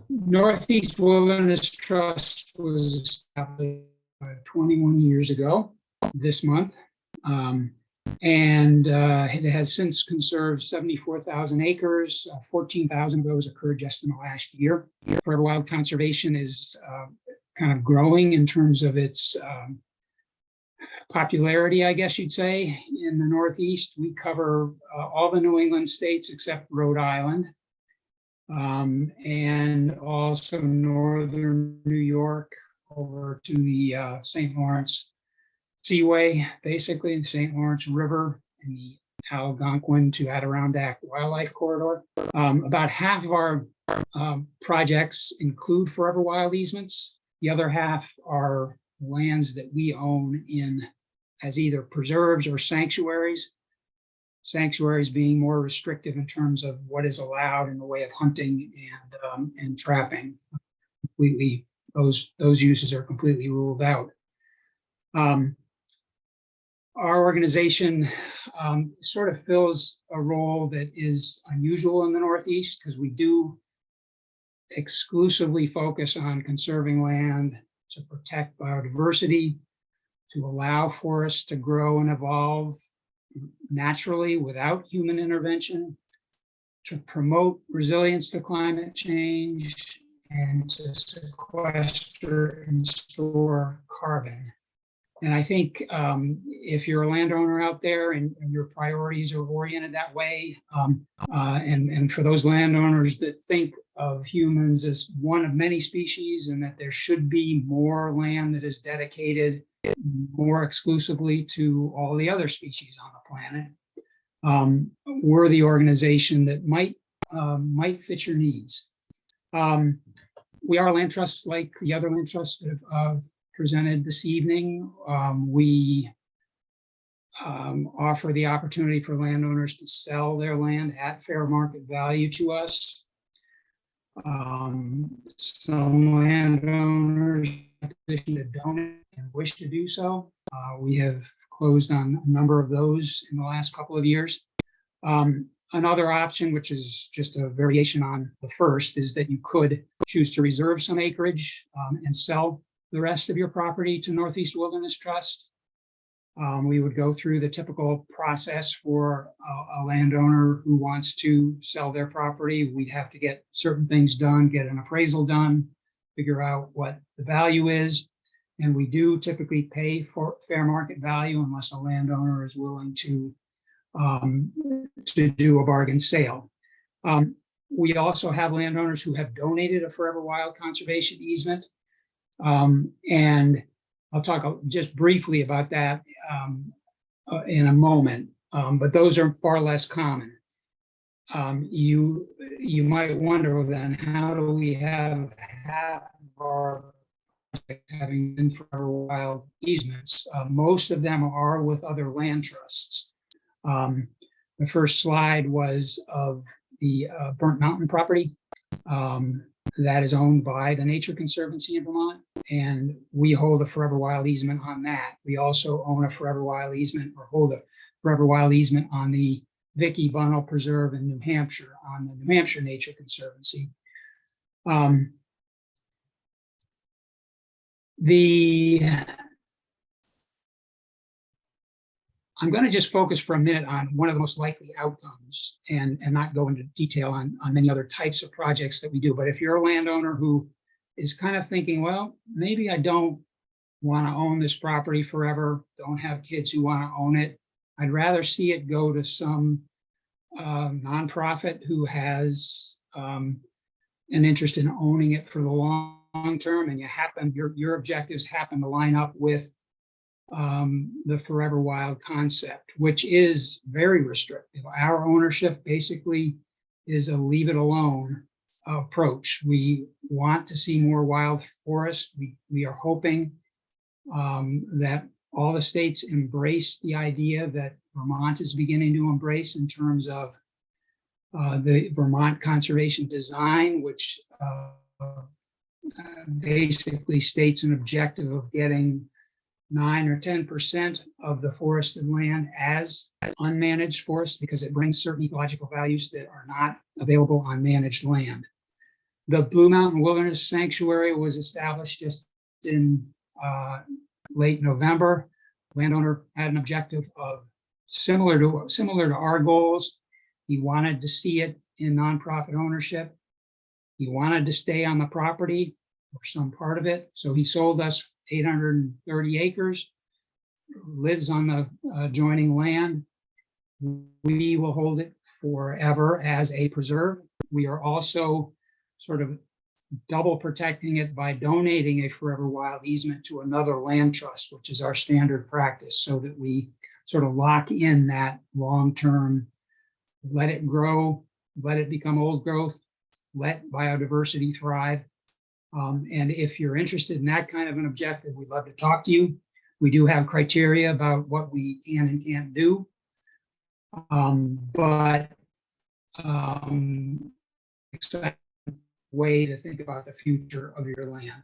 Northeast Wilderness Trust was established 21 years ago this month, and it has since conserved 74,000 acres. 14,000 of those occurred just in the last year. Forever Wild Conservation is kind of growing in terms of its popularity, I guess you'd say. In the Northeast, we cover all the New England states except Rhode Island. And also northern New York over to the St. Lawrence Seaway, basically the St. Lawrence River and the Algonquin to Adirondack Wildlife Corridor. About half of our projects include forever wild easements. The other half are lands that we own in as either preserves or sanctuaries. Sanctuaries being more restrictive in terms of what is allowed in the way of hunting and trapping. Completely, those uses are completely ruled out. Our organization sort of fills a role that is unusual in the Northeast because we do exclusively focus on conserving land to protect biodiversity, to allow forests to grow and evolve naturally without human intervention, to promote resilience to climate change, and to sequester and store carbon. And I think if you're a landowner out there and your priorities are oriented that way, and for those landowners that think of humans as one of many species and that there should be more land that is dedicated more exclusively to all the other species on the planet, we're the organization that might fit your needs. We are land trusts like the other land trusts that have presented this evening. We offer the opportunity for landowners to sell their land at fair market value to us. Some landowners are in a position to donate and wish to do so. We have closed on a number of those in the last couple of years. Another option, which is just a variation on the first, is that you could choose to reserve some acreage and sell the rest of your property to Northeast Wilderness Trust. We would go through the typical process for a landowner who wants to sell their property. We'd have to get certain things done, get an appraisal done, figure out what the value is. And we do typically pay for fair market value unless a landowner is willing to do a bargain sale. We also have landowners who have donated a forever wild conservation easement. And I'll talk just briefly about that in a moment, but those are far less common. You might wonder then, how do we have half of our projects having been forever wild easements? Most of them are with other land trusts. The first slide was of the Burnt Mountain property. That is owned by the Nature Conservancy in Vermont, and we hold a forever wild easement on that. We also own a forever wild easement, or hold a forever wild easement on the Vicky Bunnell Preserve in New Hampshire, on the New Hampshire Nature Conservancy. I'm going to just focus for a minute on one of the most likely outcomes and not go into detail on many other types of projects that we do. But if you're a landowner who is kind of thinking, well, maybe I don't want to own this property forever, don't have kids who want to own it. I'd rather see it go to some nonprofit who has an interest in owning it for the long term, and your objectives happen to line up with the Forever Wild concept, which is very restrictive. Our ownership basically is a leave it alone approach. We want to see more wild forest. We are hoping that all the states embrace the idea that Vermont is beginning to embrace in terms of the Vermont conservation design, which basically states an objective of getting 9 or 10% of the forested land as unmanaged forest, because it brings certain ecological values that are not available on managed land. The Blue Mountain Wilderness Sanctuary was established just in late November. Landowner had an objective of similar to our goals. He wanted to see it in nonprofit ownership. He wanted to stay on the property or some part of it. So he sold us 830 acres, lives on the adjoining land. We will hold it forever as a preserve. We are also sort of double protecting it by donating a Forever Wild easement to another land trust, which is our standard practice, so that we sort of lock in that long-term, let it grow, let it become old growth, let biodiversity thrive. And if you're interested in that kind of an objective, we'd love to talk to you. We do have criteria about what we can and can't do. Exciting way to think about the future of your land.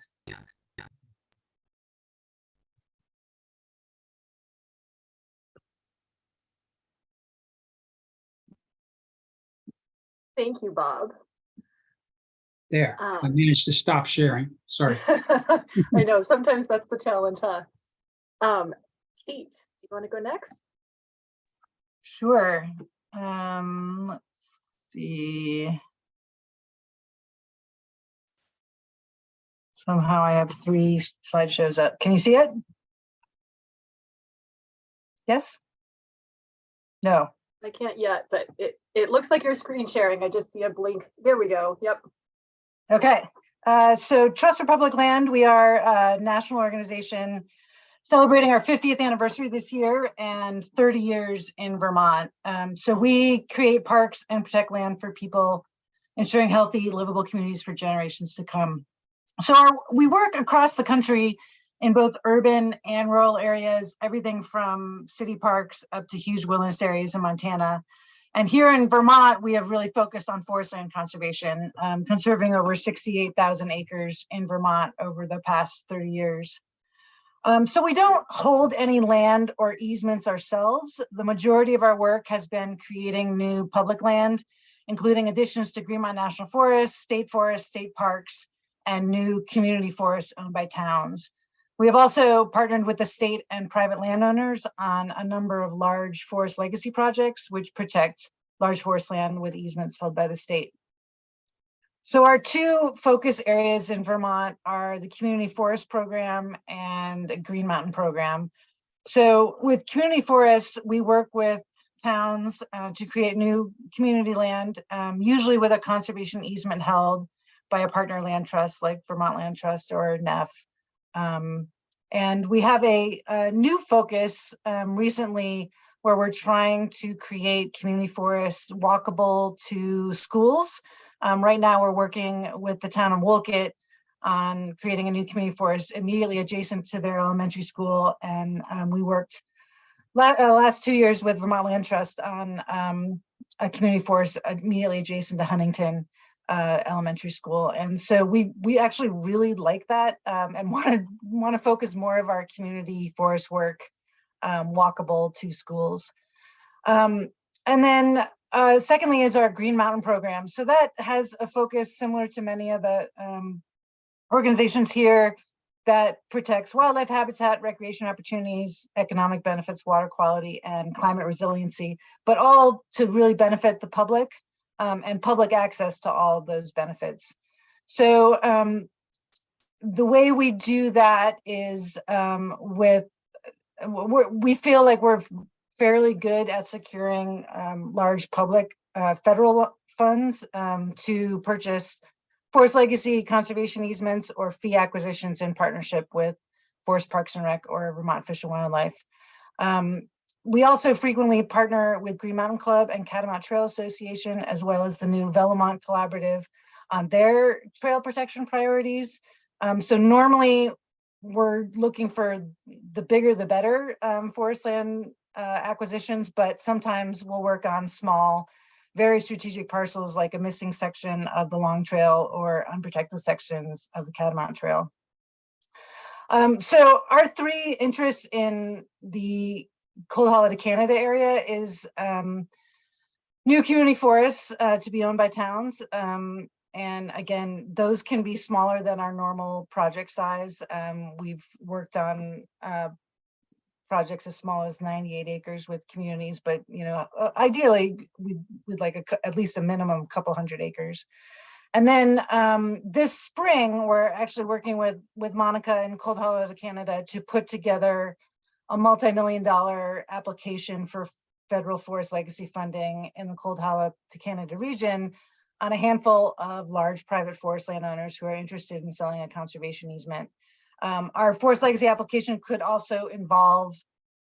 Thank you, Bob. There, I managed to stop sharing. Sorry. I know, sometimes that's the challenge, huh? Kate, do you want to go next? Sure. Let's see. Somehow I have 3 slideshows up. Can you see it? Yes? No. I can't yet, but it looks like you're screen sharing. I just see a blink. There we go. Yep. Okay. So Trust for Public Land, we are a national organization celebrating our 50th anniversary this year and 30 years in Vermont. So we create parks and protect land for people, ensuring healthy, livable communities for generations to come. So we work across the country in both urban and rural areas, everything from city parks up to huge wilderness areas in Montana. And here in Vermont, we have really focused on forest land conservation, conserving over 68,000 acres in Vermont over the past 30 years. So we don't hold any land or easements ourselves. The majority of our work has been creating new public land, including additions to Green Mountain National Forest, state parks, and new community forests owned by towns. We have also partnered with the state and private landowners on a number of large forest legacy projects, which protect large forest land with easements held by the state. So our 2 focus areas in Vermont are the Community Forest Program and Green Mountain Program. So with community forests, we work with towns to create new community land, usually with a conservation easement held by a partner land trust like Vermont Land Trust or Neff. And we have a new focus recently where we're trying to create community forests walkable to schools. Right now we're working with the town of Wolcott on creating a new community forest immediately adjacent to their elementary school. And we worked last 2 years with Vermont Land Trust on a community forest immediately adjacent to Huntington Elementary School. And so we actually really like that and want to focus more of our community forest work walkable to schools. And then secondly is our Green Mountain Program. So that has a focus similar to many of the organizations here that protects wildlife habitat, recreation opportunities, economic benefits, water quality, and climate resiliency, but all to really benefit the public and public access to all of those benefits. So the way we do that is we feel like we're fairly good at securing large public federal funds to purchase forest legacy conservation easements or fee acquisitions in partnership with Forest Parks and Rec or Vermont Fish and Wildlife. We also frequently partner with Green Mountain Club and Catamount Trail Association, as well as the new Velomont Collaborative on their trail protection priorities. So normally we're looking for the bigger the better forest land acquisitions, but sometimes we'll work on small, very strategic parcels like a missing section of the Long Trail or unprotected sections of the Catamount Trail. So our three interests in the Cold Hollow to Canada area is new community forests to be owned by towns. And again, those can be smaller than our normal project size. We've worked on projects as small as 98 acres with communities, but ideally we'd like at least a minimum couple hundred acres. And then this spring, we're actually working with Monica in Cold Hollow to Canada to put together a multi-million-dollar application for federal forest legacy funding in the Cold Hollow to Canada region on a handful of large private forest landowners who are interested in selling a conservation easement. Our forest legacy application could also involve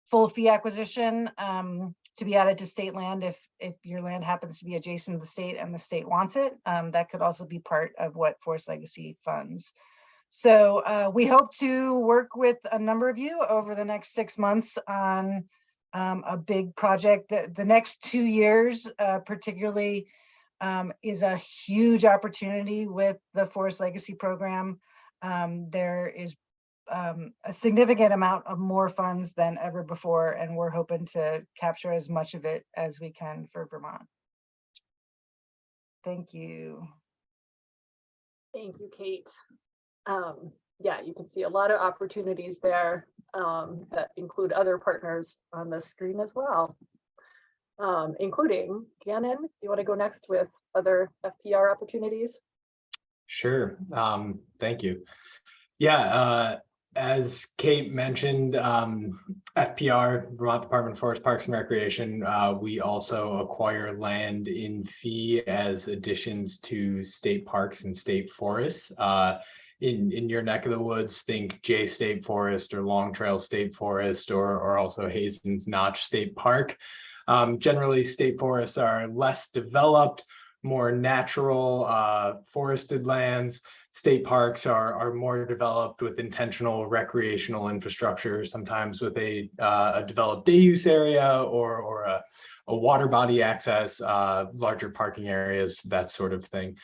full fee acquisition to be added to state land if your land happens to be adjacent to the state and the state wants it. That could also be part of what forest legacy funds. So we hope to work with a number of you over the next 6 months on a big project. The next 2 years particularly is a huge opportunity with the Forest Legacy Program. There is a significant amount of more funds than ever before, and we're hoping to capture as much of it as we can for Vermont. Thank you. Thank you, Kate. Yeah, you can see a lot of opportunities there that include other partners on the screen as well, including Gannon. Do you want to go next with other FPR opportunities? Sure. Thank you. Yeah, as Kate mentioned, FPR, Vermont Department of Forest Parks and Recreation, we also acquire land in fee as additions to state parks and state forests. In your neck of the woods, think Jay State Forest or Long Trail State Forest or also Hazen's Notch State Park. Generally, state forests are less developed, more natural forested lands. State parks are more developed with intentional recreational infrastructure, sometimes with a developed day use area or a water body access, larger parking areas, that sort of thing.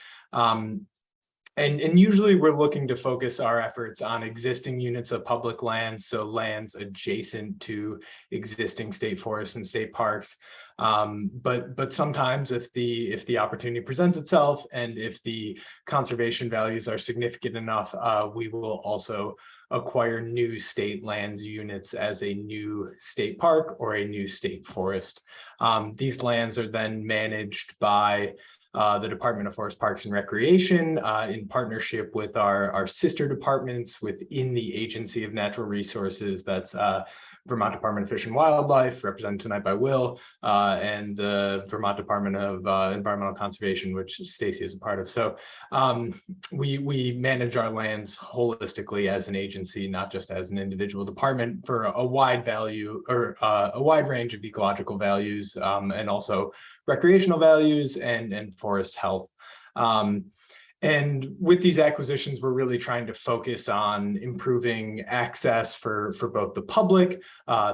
And usually we're looking to focus our efforts on existing units of public land, so lands adjacent to existing state forests and state parks. But sometimes if the opportunity presents itself and if the conservation values are significant enough, we will also acquire new state lands units as a new state park or a new state forest. These lands are then managed by the Department of Forest Parks and Recreation in partnership with our sister departments within the Agency of Natural Resources. That's Vermont Department of Fish and Wildlife, represented tonight by Will, and the Vermont Department of Environmental Conservation, which Stacey is a part of. So we manage our lands holistically as an agency, not just as an individual department, for a wide value or a wide range of ecological values and also recreational values and forest health. And with these acquisitions, we're really trying to focus on improving access for both the public,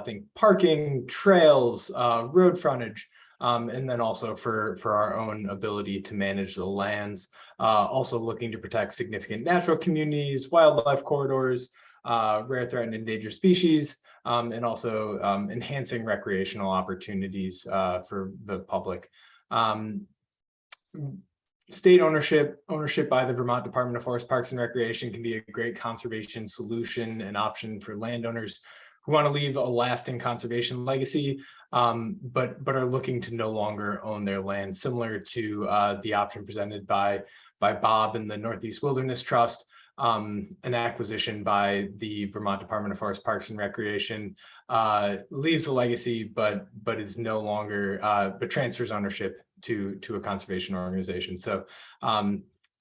think parking, trails, road frontage, and then also for our own ability to manage the lands. Also looking to protect significant natural communities, wildlife corridors, rare, threatened, endangered species, and also enhancing recreational opportunities for the public. State ownership by the Vermont Department of Forest Parks and Recreation can be a great conservation solution and option for landowners who want to leave a lasting conservation legacy, but are looking to no longer own their land, similar to the option presented by Bob and the Northeast Wilderness Trust. an acquisition by the Vermont Department of Forest, Parks and Recreation leaves a legacy, but is no longer, but transfers ownership to a conservation organization. So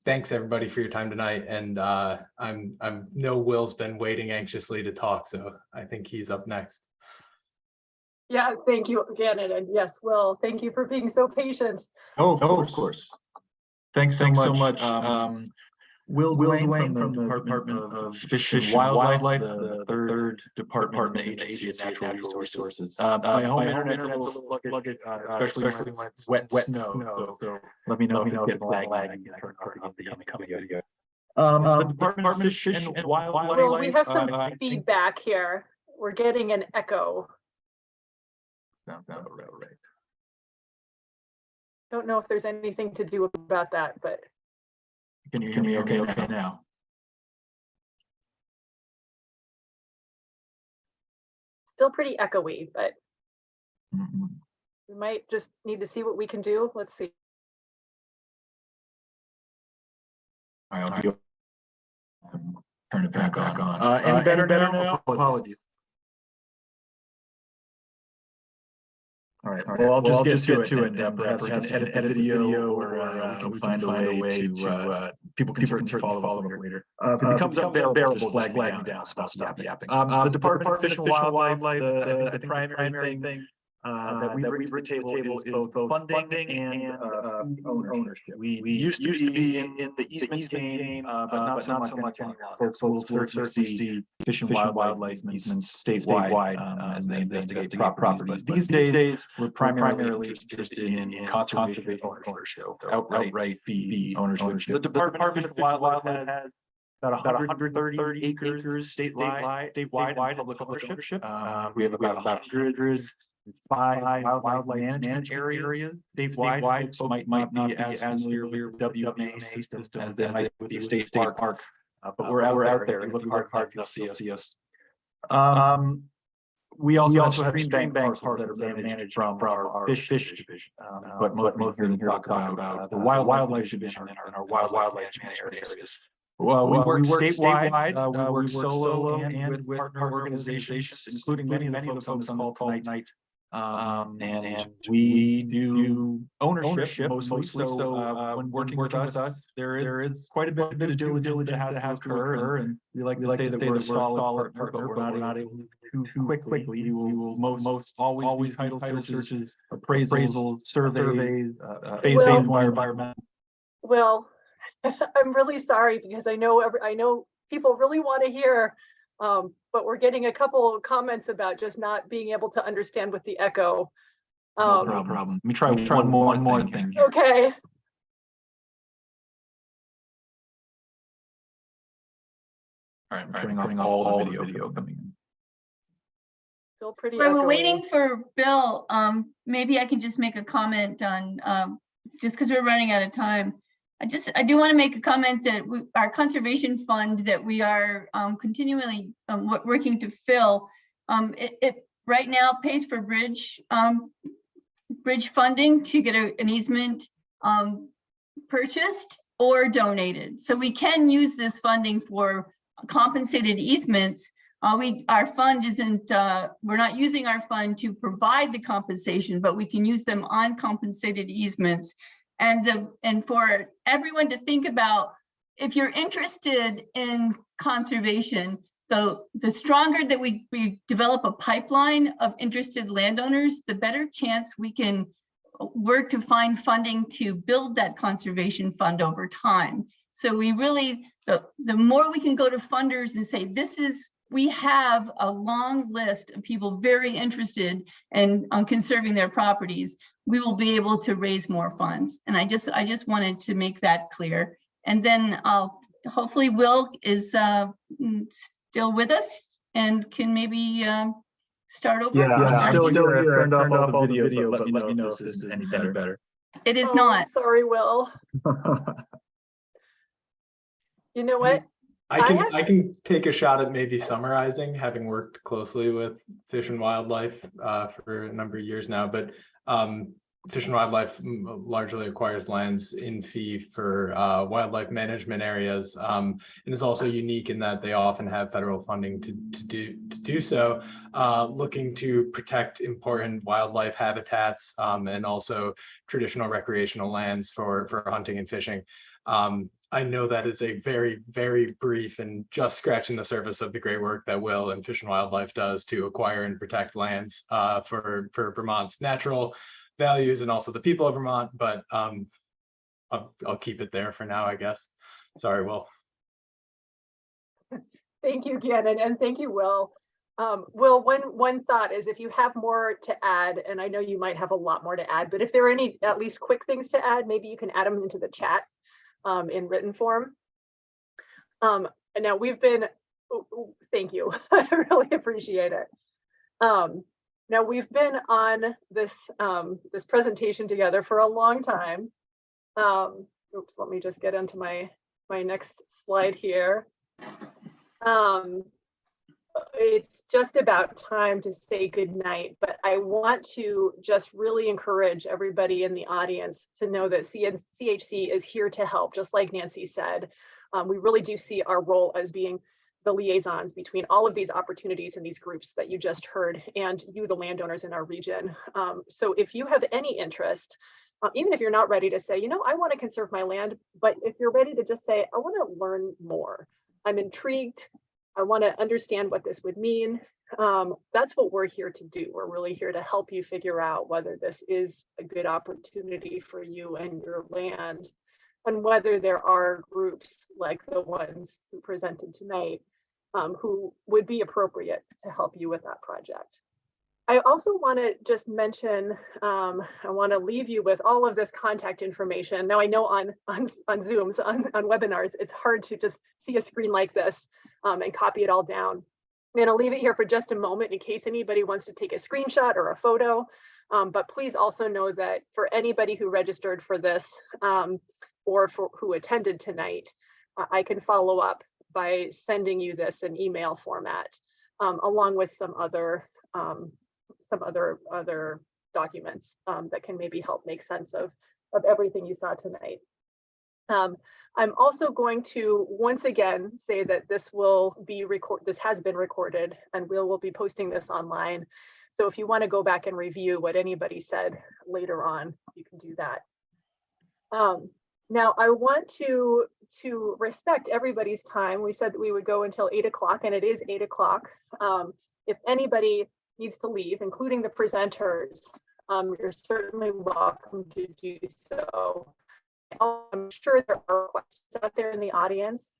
thanks everybody for your time tonight. And I know Will's been waiting anxiously to talk, so I think he's up next. Yeah, thank you again. And yes, Will, thank you for being so patient. Oh, of course. Thanks so much. Will Duane from the Department of Fish and Wildlife, the third department in the Agency of Natural Resources. My home internet's a little sluggish, especially when it's wet snow. So let me know if it gets lagging. The Department of Fish and Wildlife. Will, we have some feedback here. We're getting an echo. Sounds about right. Don't know if there's anything to do about that, but. Can you hear me okay now? Still pretty echoey, but we might just need to see what we can do. Let's see. All right, turn it back on. Any better now? Apologies. All right. Well, I'll just get to it. Perhaps we can edit the video, or we can find a way to people can certainly follow up later. If it becomes unbearable, just flag me down. Stop yapping. The Department of Fish and Wildlife, I think the primary thing that we bring to the table is both funding and ownership. We used to be in the Easements game, but not so much anymore. Folks will certainly see Fish and Wildlife easements statewide as they investigate properties. These days, we're primarily interested in conservation ownership, outright fee ownership. The Department of Wildlife has about 130 acres statewide in public ownership. We have about 105 wildlife management areas statewide. Folks might not be as familiar with WMA system as they might with the state parks, but we're out there. If you look hard, you'll see us. We also have stream bank parcels that are managed from our fish division, but most here to talk about the wildlife division and our wildlife management areas. Well, we work statewide, we work solo and with partner organizations, including many of the folks on the call tonight. And we do ownership mostly. So when working with us, there is quite a bit of due diligence that has to occur, and we like to say that we're a solid partner, but we're not able to too quickly. We will most always title searches, appraisals, surveys, phase one environmental. Well, I'm really sorry because I know people really want to hear. But we're getting a couple of comments about just not being able to understand with the echo. No problem. Let me try one more thing. Okay. All right, I'm turning off all the video coming in. Still pretty While we're echoey. waiting for Bill, maybe I can just make a comment on, just because we're running out of time. I do want to make a comment that our conservation fund that we are continually working to fill, it right now pays for bridge funding to get an easement purchased or donated. So we can use this funding for compensated easements. Our fund isn't, we're not using our fund to provide the compensation, but we can use them on compensated easements. And for everyone to think about, if you're interested in conservation, so the stronger that we develop a pipeline of interested landowners, the better chance we can work to find funding to build that conservation fund over time. So we really, the more we can go to funders and say, we have a long list of people very interested in conserving their properties, we will be able to raise more funds. And I just wanted to make that clear. And then hopefully Will is still with us and can maybe start over. Yeah, I'm still here. Turned off all the video, but let me know if this is any better. It is not. Sorry, Will. You know what? I can take a shot at maybe summarizing, having worked closely with Fish and Wildlife for a number of years now. But Fish and Wildlife largely acquires lands in fee for wildlife management areas, and is also unique in that they often have federal funding to do so, looking to protect important wildlife habitats and also traditional recreational lands for hunting and fishing. I know that is a very, very brief and just scratching the surface of the great work that Will and Fish and Wildlife does to acquire and protect lands for Vermont's natural values and also the people of Vermont, but I'll keep it there for now, I guess. Sorry, Will. Thank you, Gannon, and thank you, Will. Will, one thought is if you have more to add, and I know you might have a lot more to add, but if there are any at least quick things to add, maybe you can add them into the chat in written form. And now we've been, thank you, I really appreciate it. Now we've been on this this presentation together for a long time. Oops, let me just get into my next slide here. It's just about time to say goodnight, but I want to just really encourage everybody in the audience to know that CHC is here to help, just like Nancy said. We really do see our role as being the liaisons between all of these opportunities and these groups that you just heard, and you, the landowners in our region. So if you have any interest, even if you're not ready to say, you know, I want to conserve my land, but if you're ready to just say, I want to learn more, I'm intrigued, I want to understand what this would mean, that's what we're here to do. We're really here to help you figure out whether this is a good opportunity for you and your land, and whether there are groups like the ones who presented tonight who would be appropriate to help you with that project. I also want to just mention, I want to leave you with all of this contact information. Now I know on Zooms, on webinars, it's hard to just see a screen like this and copy it all down. I'm going to leave it here for just a moment in case anybody wants to take a screenshot or a photo. But please also know that for anybody who registered for this or for who attended tonight, I can follow up by sending you this in email format, along with some other documents that can maybe help make sense of everything you saw tonight. I'm also going to once again say that this has been recorded, and we'll be posting this online. So if you want to go back and review what anybody said later on, you can do that. Now I want to respect everybody's time. We said that we would go until 8 o'clock, and it is 8 o'clock. If anybody needs to leave, including the presenters, you're certainly welcome to do so. I'm sure there are questions out there in the audience,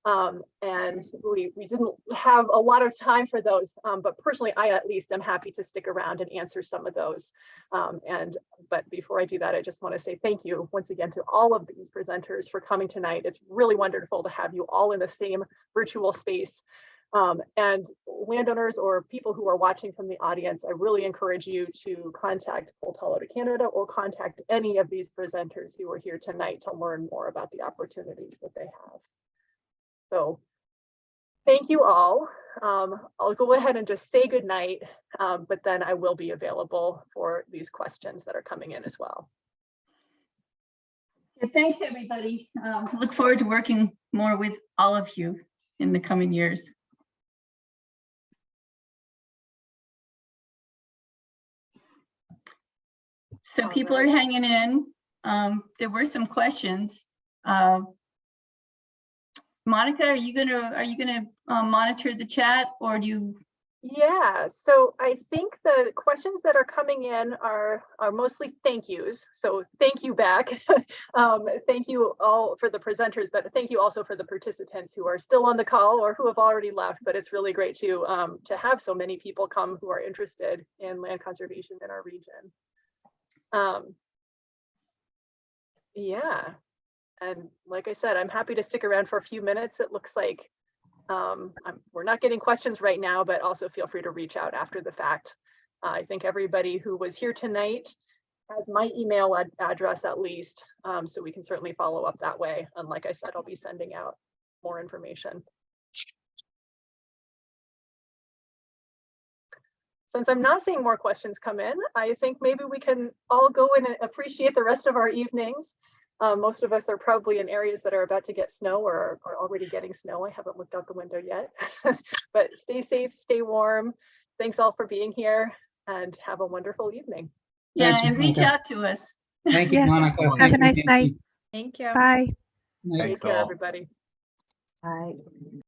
and we didn't have a lot of time for those, but personally, I at least am happy to stick around and answer some of those. But before I do that, I just want to say thank you once again to all of these presenters for coming tonight. It's really wonderful to have you all in the same virtual space. And landowners or people who are watching from the audience, I really encourage you to contact Pull Taller Canada or contact any of these presenters who are here tonight to learn more about the opportunities that they have. So thank you all. I'll go ahead and just say good night, but then I will be available for these questions that are coming in as well. Yeah, thanks, everybody. Look forward to working more with all of you in the coming years. So people are hanging in. There were some questions. Monica, are you gonna monitor the chat, or do you? Yeah, so I think the questions that are coming in are mostly thank yous. So thank you back. Thank you all for the presenters, but thank you also for the participants who are still on the call or who have already left. But it's really great to have so many people come who are interested in land conservation in our region. Yeah, and like I said, I'm happy to stick around for a few minutes. It looks like we're not getting questions right now, but also feel free to reach out after the fact. I think everybody who was here tonight has my email address at least, so we can certainly follow up that way. And like I said, I'll be sending out more information. since I'm not seeing more questions come in, I think maybe we can all go in and appreciate the rest of our evenings. Most of us are probably in areas that are about to get snow or are already getting snow. I haven't looked out the window yet, but stay safe, stay warm. Thanks all for being here and have a wonderful evening. Yeah, Thanks, and reach Monica. out to us. Thank you, Yes. Monica. Have Thank a you, nice Nancy. night. Thank you. Bye. Night. Take care, everybody. Bye.